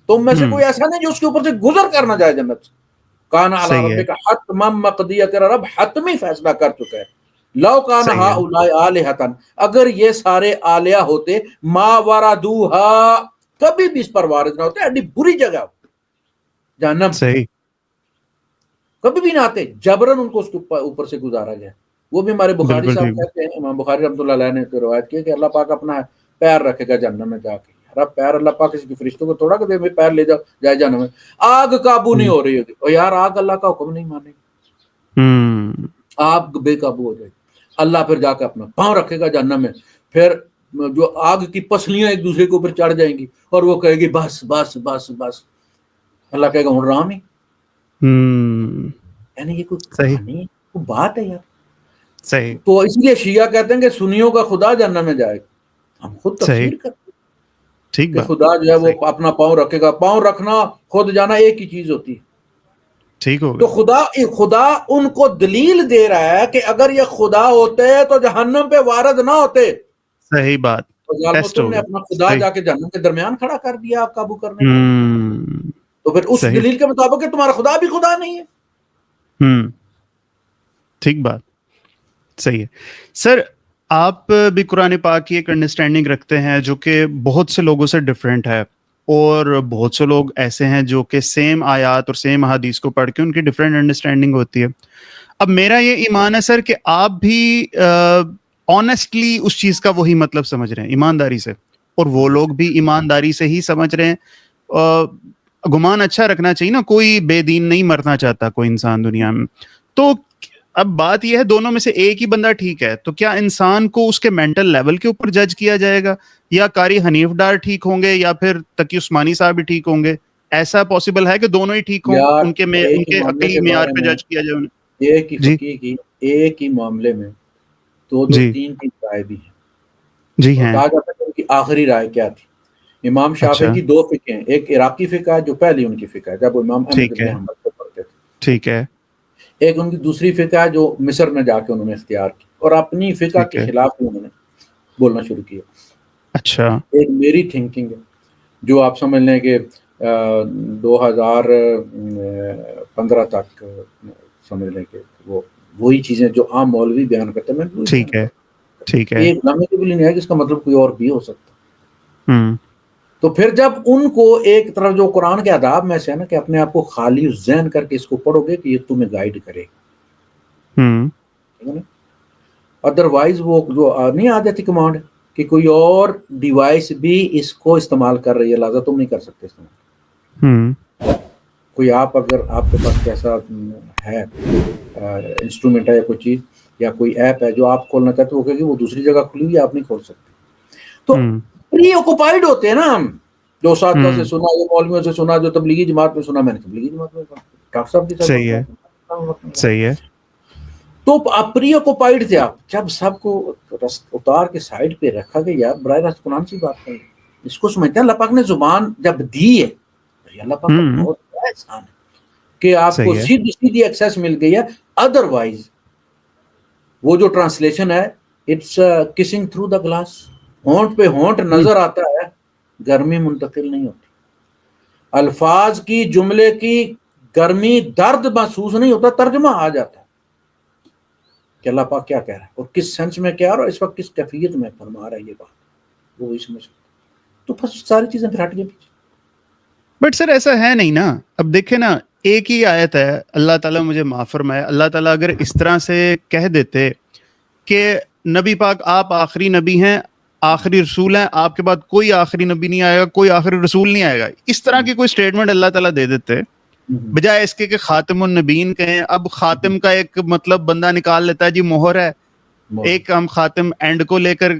تم میں سے کوئی ایسا نہیں جو اس کے اوپر سے گزر کر نہ جائے جنت سے. کان علی ربک حتما مقضیہ, تیرا رب حتمی فیصلہ کر چکا ہے. لو کان ہؤلاء آلہۃ, اگر یہ سارے آلیہ ہوتے, ما وردوہا, کبھی بھی اس پر وارد نہ ہوتے. ایڈی بری جگہ جہنم, صحیح, کبھی بھی نہ آتے. جبرن ان کو اس کے اوپر سے گزارا گیا. وہ بھی ہمارے بخاری صاحب کہتے ہیں, امام بخاری رحمۃ اللہ علیہ نے روایت کی کہ اللہ پاک اپنا پیر رکھے گا جہنم میں جا کے. اب پیر اللہ پاک کسی فرشتوں کو تھوڑا کہ دے میں پیر لے جاؤ جائے جہنم میں. آگ قابو نہیں ہو رہی ہوتی, اور یار آگ اللہ کا حکم نہیں مانے گی, آگ بے قابو ہو جائے گی. اللہ پھر جا کے اپنا پاؤں رکھے گا جہنم میں, پھر جو آگ کی پسلیاں ایک دوسرے کے اوپر چڑھ جائیں گی, اور وہ کہے گی بس بس بس بس. اللہ کہے گا ہوں رام ہی. یعنی یہ کوئی کہانی ہے, کوئی بات ہے یار. صحیح. تو اس لیے شیعہ کہتے ہیں کہ سنیوں کا خدا جہنم میں جائے گا. ہم خود تفسیر کرتے ہیں کہ خدا جو ہے وہ اپنا پاؤں رکھے گا. پاؤں رکھنا خود جانا ایک ہی چیز ہوتی ہے. ٹھیک ہو تو خدا ان کو دلیل دے رہا ہے کہ اگر یہ خدا ہوتے تو جہنم پہ وارد نہ ہوتے. صحیح بات. تم نے اپنا خدا جا کے جہنم کے درمیان کھڑا کر دیا آپ قابو کرنے کا. تو پھر اس دلیل کے مطابق کہ تمہارا خدا بھی خدا نہیں ہے. ٹھیک بات. صحیح ہے سر. آپ بھی قرآن پاک کی ایک انڈرسٹینڈنگ رکھتے ہیں جو کہ بہت سے لوگوں سے ڈفرینٹ ہے, اور بہت سے لوگ ایسے ہیں جو کہ سیم آیات اور سیم احادیث کو پڑھ کے ان کی ڈفرینٹ انڈرسٹینڈنگ ہوتی ہے. اب میرا یہ ایمان ہے سر کہ آپ بھی آنےسٹلی اس چیز کا وہی مطلب سمجھ رہے ہیں ایمانداری سے, اور وہ لوگ بھی ایمانداری سے ہی سمجھ رہے ہیں. گمان اچھا رکھنا چاہیے نا, کوئی بے دین نہیں مرنا چاہتا کوئی انسان دنیا میں. تو اب بات یہ ہے دونوں میں سے ایک ہی بندہ ٹھیک ہے, تو کیا انسان کو اس کے مینٹل لیول کے اوپر جج کیا جائے گا, یا قاری حنیف ڈار ٹھیک ہوں گے, یا پھر تقی عثمانی صاحب بھی ٹھیک ہوں گے؟ ایسا پاسبل ہے کہ دونوں ہی ٹھیک ہوں, یار ان ایک ہی کے معاملے عقلی کے معیار بارے پہ میں جج کیا جائے انہیں؟ ایک ہی جی فقیہ کی ایک ہی معاملے میں دو جی تین رائے بھی ہیں, جی اور ہیں. کہا جاتا ہے کہ ان کی آخری رائے کیا تھی. امام شافعی اچھا کی دو فقہ ہیں, ایک عراقی فقہ ہے جو پہلی ان کی فقہ ہے جب وہ امام احمد ٹھیک بن ہے حنبل کو پڑھتے تھے, ٹھیک ہے ایک ان کی دوسری فقہ ہے جو مصر میں جا کے انہوں نے اختیار کی, اور اپنی فقہ ٹھیک کے ہے. خلاف ہی انہوں نے بولنا شروع کیا. اچھا ایک میری تھنکنگ ہے جو آپ سمجھ لیں کہ 2015 تک سمجھ لیں کہ وہی چیزیں جو عام مولوی بیان کرتے ہیں میں وہی بیان ٹھیک ہے کرتا ٹھیک ہوں. ہے. یہ نامیتبلی نہیں ہے کہ اس کا مطلب کوئی اور بھی ہو سکتا. ہوں تو پھر جب ان کو ایک طرف جو قرآن کے آداب میں سے ہے نا کہ اپنے آپ کو خالی ذہن کر کے اس کو پڑھو گے کہ یہ تمہیں گائیڈ کرے, ہوں ٹھیک ہے نا. ادروائز وہ جو نہیں آ جاتی کمانڈ کہ کوئی اور ڈیوائس بھی اس کو استعمال کر رہی ہے, لہٰذا تم نہیں کر سکتے استعمال. ہوں کوئی اگر آپ کے پاس ایسا ہے انسٹرومنٹ ہے یا کوئی چیز یا کوئی ایپ ہے جو آپ کھولنا چاہتے ہو کہ وہ دوسری جگہ کھلی ہوئی آپ نہیں کھول سکتے. تو ہوں پری آکوپائڈ ہوتے ہیں نا ہم, جو اساتذہ سے ہوں سنا, جو مولویوں سے سنا, جو تبلیغی جماعت میں سنا, میں نے تبلیغی جماعت میں پڑھا, ڈاکٹر صاحب کے ساتھ صحیح ہے پڑھتا. صحیح ہے. تو آپ پری آکوپائڈ تھے, آپ جب سب کو اتار کے سائڈ پہ رکھا گیا یار براہ راست قرآن سی بات کریں, اس کو سمجھتے ہیں اللہ پاک نے زبان جب دی ہے, اللہ پاک کا ہوں بہت بڑا احسان ہے کہ آپ کو صحیح ہے. سیدھی ایکسیس مل گئی ہے. ادروائز وہ جو ٹرانسلیشن ہے it's kissing through the glass, ہونٹ پہ ہونٹ نظر آتا ہے, گرمی منتقل نہیں ہوتی. الفاظ کی جملے کی گرمی درد محسوس نہیں ہوتا, ترجمہ آ جاتا ہے کہ اللہ پاک کیا کہہ رہا ہے اور کس سینس میں کیا, اور اس وقت کس کیفیت میں فرما رہا ہے یہ بات, وہ وہی سمجھ. تو بس ساری چیزیں پھر ہٹ گئی پیچھے. بٹ سر ایسا ہے نہیں نا. اب دیکھیں نا, ایک ہی آیت ہے, اللہ تعالیٰ مجھے معاف فرمائے, اللہ تعالیٰ اگر اس طرح سے کہہ دیتے کہ نبی پاک آپ آخری نبی ہیں, آخری رسول ہیں, آپ کے بعد کوئی آخری نبی نہیں آئے گا, کوئی آخری رسول نہیں آئے گا, اس طرح کی کوئی سٹیٹمنٹ اللہ تعالیٰ دے دیتے, بجائے اس کے کہ خاتم النبیین کہیں. اب خاتم کا ایک مطلب بندہ نکال لیتا ہے جی مہر ہے, ایک ہم خاتم اینڈ کو لے کر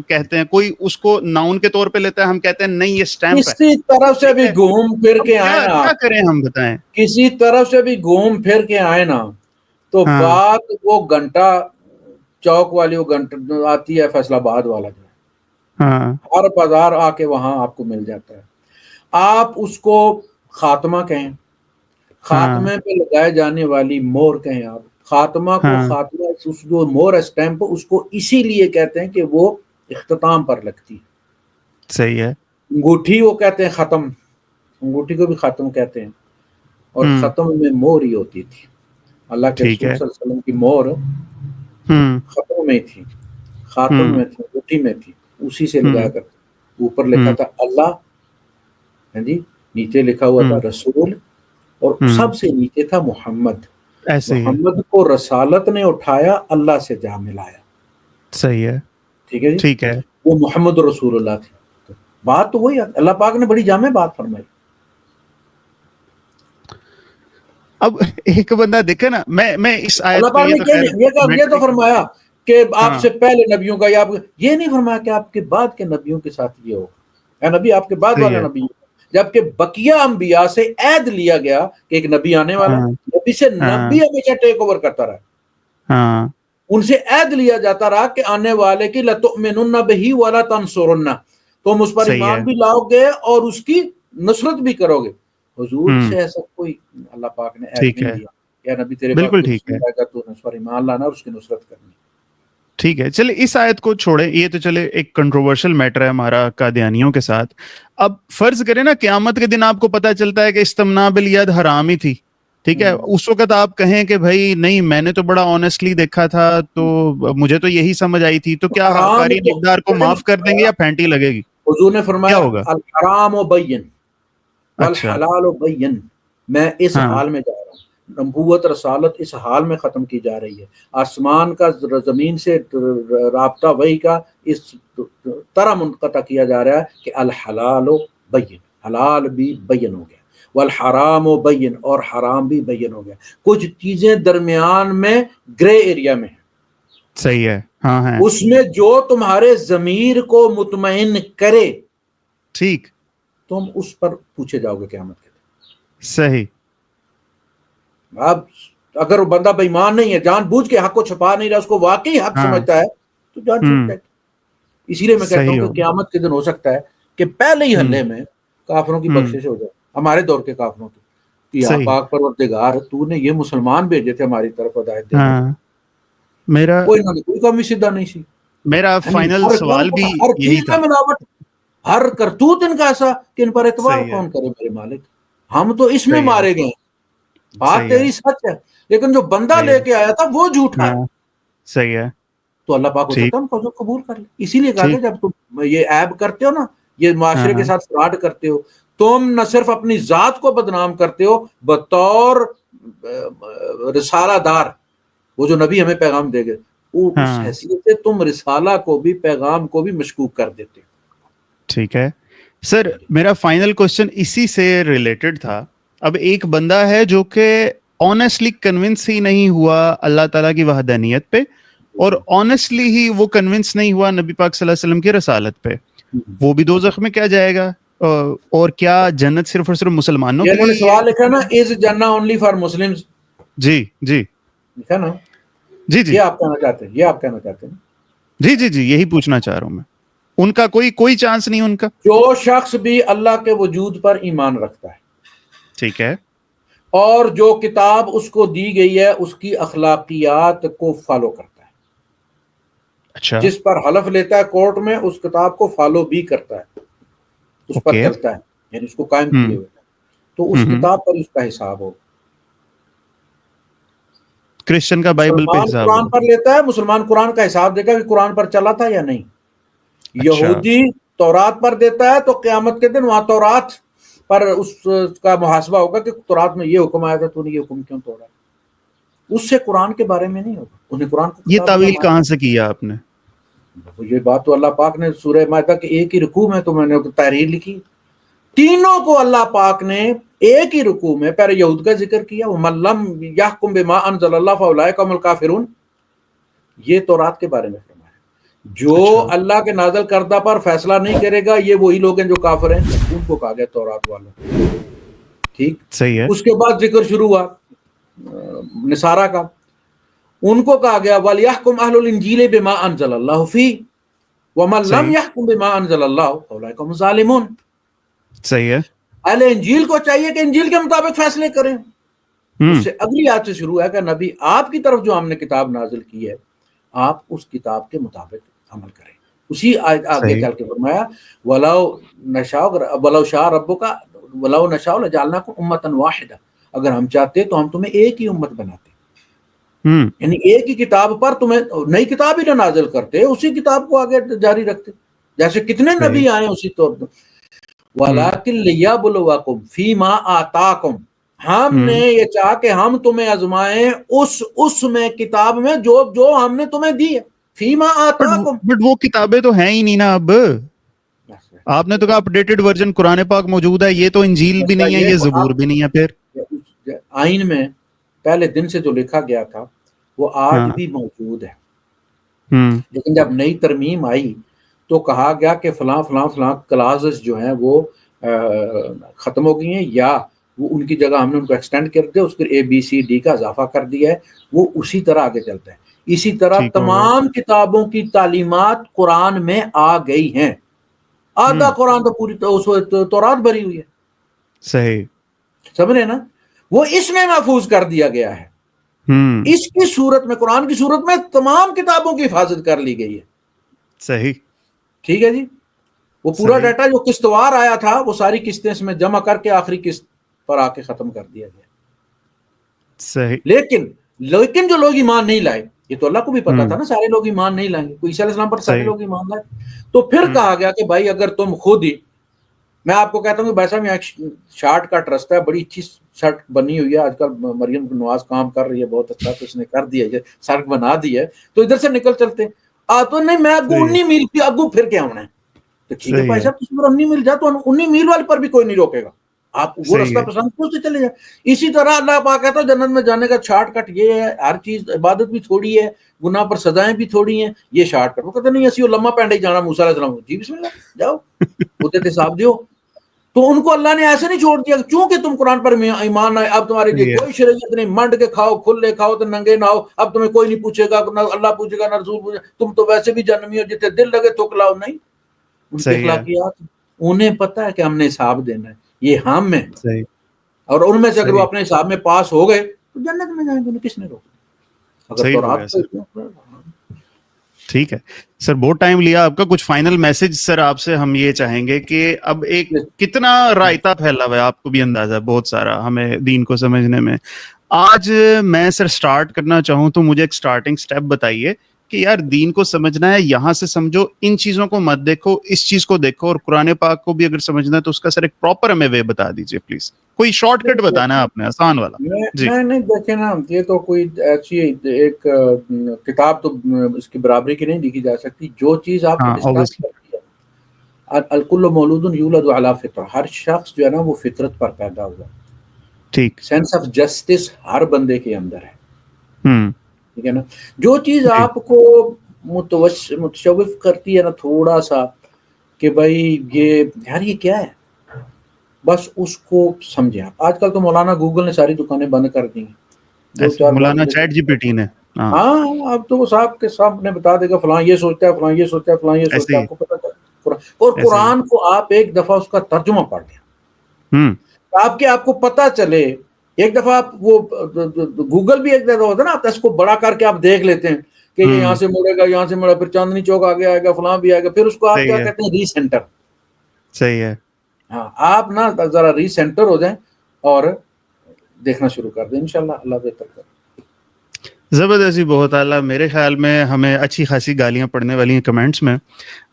کہتے ہیں, کوئی اس کو ناؤن کے طور پہ لیتا ہے, ہم کہتے ہیں نہیں یہ سٹیمپ ہے. کسی طرف سے ٹھیک بھی ہے, گھوم پھر اب کے آئے نا کیا آپ, کریں ہم بتائیں. کسی طرف سے بھی گھوم پھر کے آئے نا تو ہاں بات وہ گھنٹہ چوک والی وہ گھنٹہ آتی ہے, فیصل آباد والا جو ہے, ہاں ہر بازار آ کے وہاں آپ کو مل جاتا ہے. آپ اس کو خاتمہ کہیں, ہاں خاتمے پہ لگائے جانے والی مور کہیں, آپ خاتمہ کو ہاں خاتمہ اس جو مور اسٹیمپ اس کو اسی لیے کہتے ہیں کہ وہ اختتام پر لگتی ہے. صحیح ہے. انگوٹھی وہ کہتے ہیں ختم, انگوٹھی کو بھی ختم کہتے ہیں, اور ہوں ختم میں مور ہی ہوتی تھی. اللہ کے ٹھیک رسول ہے. صلی اللہ علیہ وسلم کی مور ہوں ختم میں تھی, خاتم ہوں میں تھی, انگوٹھی میں تھی, اسی سے لگایا ہوں کرتے. اوپر لکھا ہوں تھا اللہ, ہاں جی, نیچے لکھا ہوا تھا ہوں رسول, اور ہوں سب سے نیچے تھا محمد. ایسے ہی ہے. محمد کو رسالت نے اٹھایا, اللہ سے جا ملایا. صحیح ہے. ٹھیک ہے جی, ٹھیک ہے. وہ محمد رسول اللہ تھی. بات تو وہی ہے, اللہ پاک نے بڑی جامع بات فرمائی. اب ایک بندہ دیکھے نا, میں اس اللہ آیت کو پاک یہ نے تو خیر یہ تو کمنٹری, فرمایا کہ آپ ہاں سے پہلے نبیوں کا, یا یہ نہیں فرمایا کہ آپ کے بعد کے نبیوں کے ساتھ یہ ہو, اے نبی آپ کے بعد صحیح والا ہے. نبی, جبکہ بقیہ انبیاء سے عہد لیا گیا کہ ایک نبی آنے والا ہاں ہے, نبی سے ہاں نبی ہمیشہ ٹیک اوور کرتا رہا, ہاں ان سے عہد لیا جاتا رہا کہ آنے والے کی لَتُؤْمِنُنَّ بِهِ وَلَا تَنْصُرُنَّ, تم اس پر صحیح ہے. ایمان بھی لاؤ گے اور اس کی نصرت بھی کرو گے. حضور ہوں سے ایسا کوئی اللہ پاک نے عہد ٹھیک نہیں ہے, لیا, یا نبی تیرے پاس بالکل کوئی ٹھیک رسول ہے. آئے گا تو اس پر ایمان لانا اور اس کی نصرت کرنی. ٹھیک ہے, چلے اس آیت کو چھوڑیں, یہ تو چلے ایک کنٹروورشل میٹر ہے ہمارا قادیانیوں کے ساتھ. اب فرض کریں نا قیامت کے دن آپ کو پتہ چلتا ہے کہ استمنا بالید حرام ہی تھی, ٹھیک ہے, اس وقت آپ کہیں کہ بھائی نہیں میں نے تو بڑا آنےسٹلی دیکھا تھا, تو مجھے تو یہی سمجھ آئی تھی, تو کیا حرام قاری تو نگار کو معاف کر دیں گے یا پھینٹی لگے گی, حضور نے کیا فرمایا ہوگا؟ الحرام بین اچھا والحلال بین, میں اس ہاں حال میں جا رہا ہوں نبوت رسالت اس حال میں ختم کی جا رہی ہے، آسمان کا زمین سے رابطہ وحی کا اس طرح منقطع کیا جا رہا ہے کہ الحلال بین، حلال بھی بین ہو گیا، والحرام بین، اور حرام بھی بین ہو گیا، کچھ چیزیں درمیان میں گرے ایریا میں ہیں، صحیح ہے، ہاں ہے، اس میں جو تمہارے ضمیر کو مطمئن کرے ٹھیک، تم اس پر پوچھے جاؤ گے قیامت کے دن۔ صحیح، اب اگر وہ بندہ بے ایمان نہیں ہے، جان بوجھ کے حق کو چھپا نہیں رہا، اس کو واقعی حق ہاں، سمجھتا ہے، تو جان چھوٹ جائے گی۔ اسی لیے میں کہتا ہوں صحیح کہ ہو، قیامت کے دن ہو سکتا ہے کہ پہلے ہی حلے میں کافروں کی بخشش ہو جائے، ہمارے دور کے کافروں کی، کہ یا صحیح، پاک پروردگار تو نے یہ مسلمان بھیجے تھے ہماری طرف ہدایت دینے کے، ہاں، میرا وہ انہوں نے کوئی کمی سیدھا نہیں سی، میرا یعنی فائنل ہر سوال بھی ہر یہی چیز تھا، میں ملاوٹ، ہر کرتوت ان کا ایسا کہ ان پر اعتبار صحیح ہے، کون کرے میرے مالک، ہم تو اس میں صحیح ہے، مارے گئے، بات صحیح ہے، تیری سچ ہے، لیکن جو بندہ صحیح لے ہے، کے آیا تھا وہ جھوٹا ہے، ہاں، صحیح ہے، تو اللہ پاک ہو ٹھیک، سکتا ہے ان کو قبول کر لے۔ اسی لیے کہا کہ ٹھیک، جب تم یہ عیب کرتے ہو نا، یہ ہاں، معاشرے کے ہاں، ساتھ فراڈ کرتے ہو، تم نہ صرف اپنی ذات کو بدنام کرتے ہو، بطور رسالہ دار، وہ جو نبی ہمیں پیغام دے گئے، اس ہاں، حیثیت سے تم رسالہ کو بھی، پیغام کو بھی مشکوک کر دیتے ہو۔ ٹھیک ہے سر، میرا فائنل کوشچن اسی سے ریلیٹڈ تھا۔ اب ایک بندہ ہے جو کہ آنیسٹلی کنونس ہی نہیں ہوا اللہ تعالیٰ کی وحدانیت پہ، اور آنیسٹلی ہی وہ کنونس نہیں ہوا نبی پاک صلی اللہ علیہ وسلم کی رسالت پہ، وہ بھی دوزخ میں کیا جائے گا؟ اور کیا جنت صرف اور صرف مسلمانوں یہ کے انہوں نے لیے سوال لکھا نا، از جنہ اونلی فار مسلمز، جی جی لکھا نا، جی جی یہ آپ کہنا چاہتے ہیں، یہ آپ کہنا چاہتے ہیں۔ جی جی جی یہی پوچھنا چاہ رہا ہوں میں، ان کا کوئی چانس نہیں ان کا؟ جو شخص بھی اللہ کے وجود پر ایمان رکھتا ہے ٹھیک ہے، اور جو کتاب اس کو دی گئی ہے اس کی اخلاقیات کو فالو کرتا ہے، اچھا، جس پر حلف لیتا ہے کورٹ میں اس کتاب کو فالو بھی کرتا ہے، اس پر اوکے، چلتا ہے، یعنی اس کو قائم کیے ہوئے، تو اس ہوں، کتاب پر اس کا حساب ہو۔ کرسچن کا بائبل پہ مسلمان حساب قرآن ہوگا؟ پر لیتا ہے، مسلمان قرآن کا حساب دے گا کہ قرآن پر چلا تھا یا نہیں۔ اچھا، یہودی تورات پر دیتا ہے تو قیامت کے دن وہاں تورات پر اس کا محاسبہ ہوگا کہ تورات میں یہ حکم آیا تھا، تو نے یہ حکم کیوں توڑا، اس سے قرآن کے بارے میں نہیں ہوگا، انہیں قرآن کو یہ کتاب اللہ تعویل کہاں مانا۔ سے کیا آپ نے؟ یہ بات تو اللہ پاک نے سورہ مائدہ کے ایک ہی رکوع میں، تو میں نے تحریر لکھی، تینوں کو اللہ پاک نے ایک ہی رکوع میں پہلے یہود کا ذکر کیا، وَمَن لَّمْ يَحْكُم بِمَا أَنزَلَ اللَّهُ فَأُولَٰئِكَ هُمُ الْكَافِرُونَ، یہ تورات کے بارے میں فرمایا، جو اچھا، اللہ کے نازل کردہ پر فیصلہ نہیں کرے گا یہ وہی لوگ ہیں جو کافر ہیں، ان کو کہا گیا تورات والوں، ٹھیک۔ صحیح ہے، اس کے بعد ذکر شروع ہوا نصارہ کا، ان کو کہا گیا وَلْيَحْكُمْ أَهْلُ الْإِنْجِيلِ بِمَا أَنزَلَ اللَّهُ فِيهِ وَمَن لَّمْ صحیح، يَحْكُم بِمَا أَنزَلَ اللَّهُ فَأُولَٰئِكَ هُمُ الظَّالِمُونَ، صحیح ہے، اہل انجیل کو چاہیے کہ انجیل کے مطابق فیصلے کریں۔ اس سے اگلی آیت سے شروع ہے کہ نبی آپ کی طرف جو ہم نے کتاب نازل کی ہے آپ اس کتاب کے مطابق عمل کریں۔ اسی آیت آگے صحیح، چل کے فرمایا وَلَوْ شَاءَ رَبُّكَ وَلَوْ نَشَاءُ لَجَعَلْنَاكُمْ أُمَّةً وَاحِدَةً، اگر ہم چاہتے تو ہم تمہیں ایک ہی امت بناتے، یعنی ایک ہی کتاب پر تمہیں نئی کتاب ہی نہ نازل کرتے، اسی کتاب کو آگے جاری رکھتے، جیسے کتنے صحیح، نبی آئے اسی طور پر۔ وَلَٰكِن لِيَبْلُوَكُمْ فِي مَا آتَاكُمْ، ہم نے یہ چاہا کہ ہم تمہیں آزمائیں اس میں کتاب میں جو ہم نے تمہیں دی ہے، فی ما آتاکم۔ بٹ وہ کتابیں تو ہیں ہی نہیں نا اب، آپ نے تو کہا اپڈیٹڈ ورژن قرآن پاک موجود ہے، یہ تو انجیل بھی مسئلہ نہیں ہے، یہ یہ کہ زبور بھی نہیں ہے پھر، آئین میں پہلے دن سے جو لکھا گیا تھا وہ ہاں، آج بھی موجود ہے، لیکن جب نئی ترمیم آئی تو کہا گیا کہ فلاں فلاں فلاں کلازز جو ہیں وہ ختم ہو گئی ہیں، یا وہ ان کی جگہ ہم نے ان کو ایکسٹینڈ کر دیا، اس کے ABCD کا اضافہ کر دیا ہے، وہ اسی طرح آگے چلتا ہے۔ اسی طرح ٹھیک ہو گیا، تمام کتابوں کی تعلیمات قرآن میں آ گئی ہیں، آدھا قرآن تو پوری تورات بھری ہوئی ہے، صحیح، سمجھ رہے نا، وہ اس میں محفوظ کر دیا گیا ہے، اس کی صورت میں، قرآن کی صورت میں تمام کتابوں کی حفاظت کر لی گئی ہے، صحیح، ٹھیک ہے جی۔ وہ پورا صحیح، ڈیٹا جو قسطوار آیا تھا وہ ساری قسطیں اس میں جمع کر کے آخری قسط پر آ کے ختم کر دیا گیا۔ صحیح، لیکن جو لوگ ایمان نہیں لائے، یہ تو اللہ کو بھی پتا تھا نا سارے لوگ ایمان نہیں لائیں گے، کوئی عیسیٰ علیہ السلام پر سارے صحیح، لوگ ایمان لائے، تو پھر کہا گیا کہ بھائی اگر تم خود ہی، میں آپ کو کہتا ہوں کہ بھائی صاحب یہاں ایک شارٹ کٹ رستہ ہے، بڑی اچھی سڑک بنی ہوئی ہے آج کل مریم نواز کام کر رہی ہے بہت اچھا تو اس نے کر دیا ہے سڑک بنا دی ہے تو ادھر سے نکل چلتے تو نہیں میں اگو 19 میل کی اگو پھر کے آنا ہے تو ٹھیک ہے بھائی صاحب تم 19 میل جا تو 19 میل والے پر بھی کوئی نہیں روکے گا آپ وہ راستہ پسند کرتے چلے جائیں. اسی طرح اللہ پاک کہتا ہے جنت میں جانے کا شارٹ کٹ یہ ہے ہر چیز عبادت بھی تھوڑی ہے گناہ پر سزائیں بھی تھوڑی ہیں یہ شارٹ کٹ وہ کہتے نہیں اسی لمحہ پینڈے جانا موسیٰ علیہ السلام جی بسم اللہ جاؤ ہوتے حساب دیو تو ان کو اللہ نے ایسے نہیں چھوڑ دیا چونکہ تم قرآن پر ایمان آئے اب تمہارے لیے کوئی شریعت نہیں منڈ کے کھاؤ کھلے کھاؤ تو ننگے نہ ہو اب تمہیں کوئی نہیں پوچھے گا نہ اللہ پوچھے گا نہ رسول پوچھے تم تو ویسے بھی جنمی ہو جتنے دل لگے تو کلاؤ نہیں ان کے اخلاقیات انہیں پتا ہے کہ ہم نے حساب دینا ہے یہ ہم میں اور ان میں سے اگر وہ اپنے حساب میں پاس ہو گئے تو جنت میں جائیں گے کس نے روکا اگر تو ٹھیک ہے سر بہت ٹائم لیا آپ کا کچھ فائنل میسج سر آپ سے ہم یہ چاہیں گے کہ اب ایک کتنا رائتا پھیلا ہوا ہے آپ کو بھی اندازہ بہت سارا ہمیں دین کو سمجھنے میں آج میں سر سٹارٹ کرنا چاہوں تو مجھے ایک سٹارٹنگ سٹیپ بتائیے کہ یار دین کو سمجھنا ہے یہاں سے سمجھو ان چیزوں کو مت دیکھو اس چیز کو دیکھو اور قرآن پاک کو بھی اگر سمجھنا ہے تو اس کا سر ایک پراپر ہمیں وے بتا دیجیے پلیز کوئی شارٹ کٹ بتانا ہے آپ نے آسان والا نہیں دیکھیں نا یہ تو کوئی ایسی ایک کتاب تو اس کی برابری کی نہیں لکھی جا سکتی جو چیز آپ کو ڈسکس کرتی ہے الکل مولود یولد علی فطرہ ہر شخص جو ہے نا وہ فطرت پر پیدا ہوا ٹھیک سینس آف جسٹس ہر بندے کے اندر ہے ٹھیک ہے نا جو چیز آپ کو متشوف کرتی ہے نا تھوڑا سا کہ بھائی یہ یار یہ کیا ہے بس اس کو سمجھے آپ آج کل تو مولانا گوگل نے ساری دکانیں بند کر دی ہیں مولانا چیٹ جی پی ٹی نے ہاں اب تو وہ صاحب کے سامنے بتا دے گا فلاں یہ سوچتا ہے فلاں یہ سوچتا ہے فلاں یہ سوچتا ہے آپ کو پتہ چلے اور قرآن کو آپ ایک دفعہ اس کا ترجمہ پڑھ لیں آپ کو پتہ چلے ایک دفعہ آپ وہ گوگل بھی ایک دفعہ ہوتا ہے نا آپ اس کو بڑا کر کے آپ دیکھ لیتے ہیں کہ یہ یہاں سے مڑے گا یہاں سے مڑے پھر چاندنی چوک آگے آئے گا فلاں بھی آئے گا پھر اس کو آپ کیا کہتے ہیں ری سینٹر صحیح ہے ہاں آپ نا ذرا ری سینٹر ہو جائیں اور دیکھنا شروع کر دیں انشاءاللہ اللہ بہتر کرے زبردستی بہت اعلیٰ میرے خیال میں ہمیں اچھی خاصی گالیاں پڑنے والی ہیں کمنٹس میں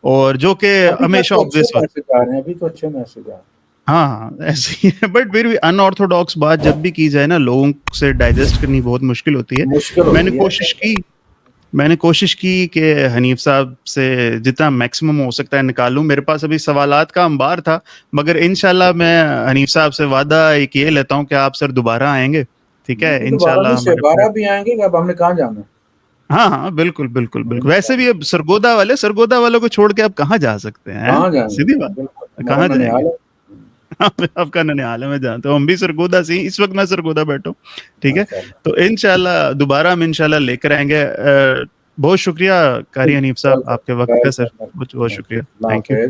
اور جو کہ ہمیشہ obvious ابھی تو اچھے میسج آ رہے ہیں ہاں ایسے ہی ہے بٹ پھر بھی ان آرتھوڈاکس بات جب بھی کی جائے نا لوگوں سے ڈائجسٹ کرنی بہت مشکل ہوتی ہے میں نے کوشش کی کہ حنیف صاحب سے جتنا میکسیمم ہو سکتا ہے نکالوں میرے پاس ابھی سوالات کا انبار تھا مگر انشاءاللہ میں حنیف صاحب سے وعدہ ایک یہ لیتا ہوں کہ آپ سر دوبارہ آئیں گے ٹھیک ہے انشاءاللہ دوبارہ بھی آئیں گے اب ہم نے کہاں جانا ہے ہاں بالکل بالکل بالکل ویسے بھی اب سرگودا والوں کو چھوڑ کے آپ کہاں جا سکتے ہیں سیدھی بات کہاں جائیں گے آپ کا ننیال ہے میں جانتا ہوں ہم بھی سرگودا سے اس وقت میں سرگودا بیٹھا ہوں ٹھیک ہے تو انشاءاللہ دوبارہ ہم انشاءاللہ لے کر آئیں گے بہت شکریہ قاری حنیف صاحب آپ کے وقت کا سر بہت شکریہ تھینک یو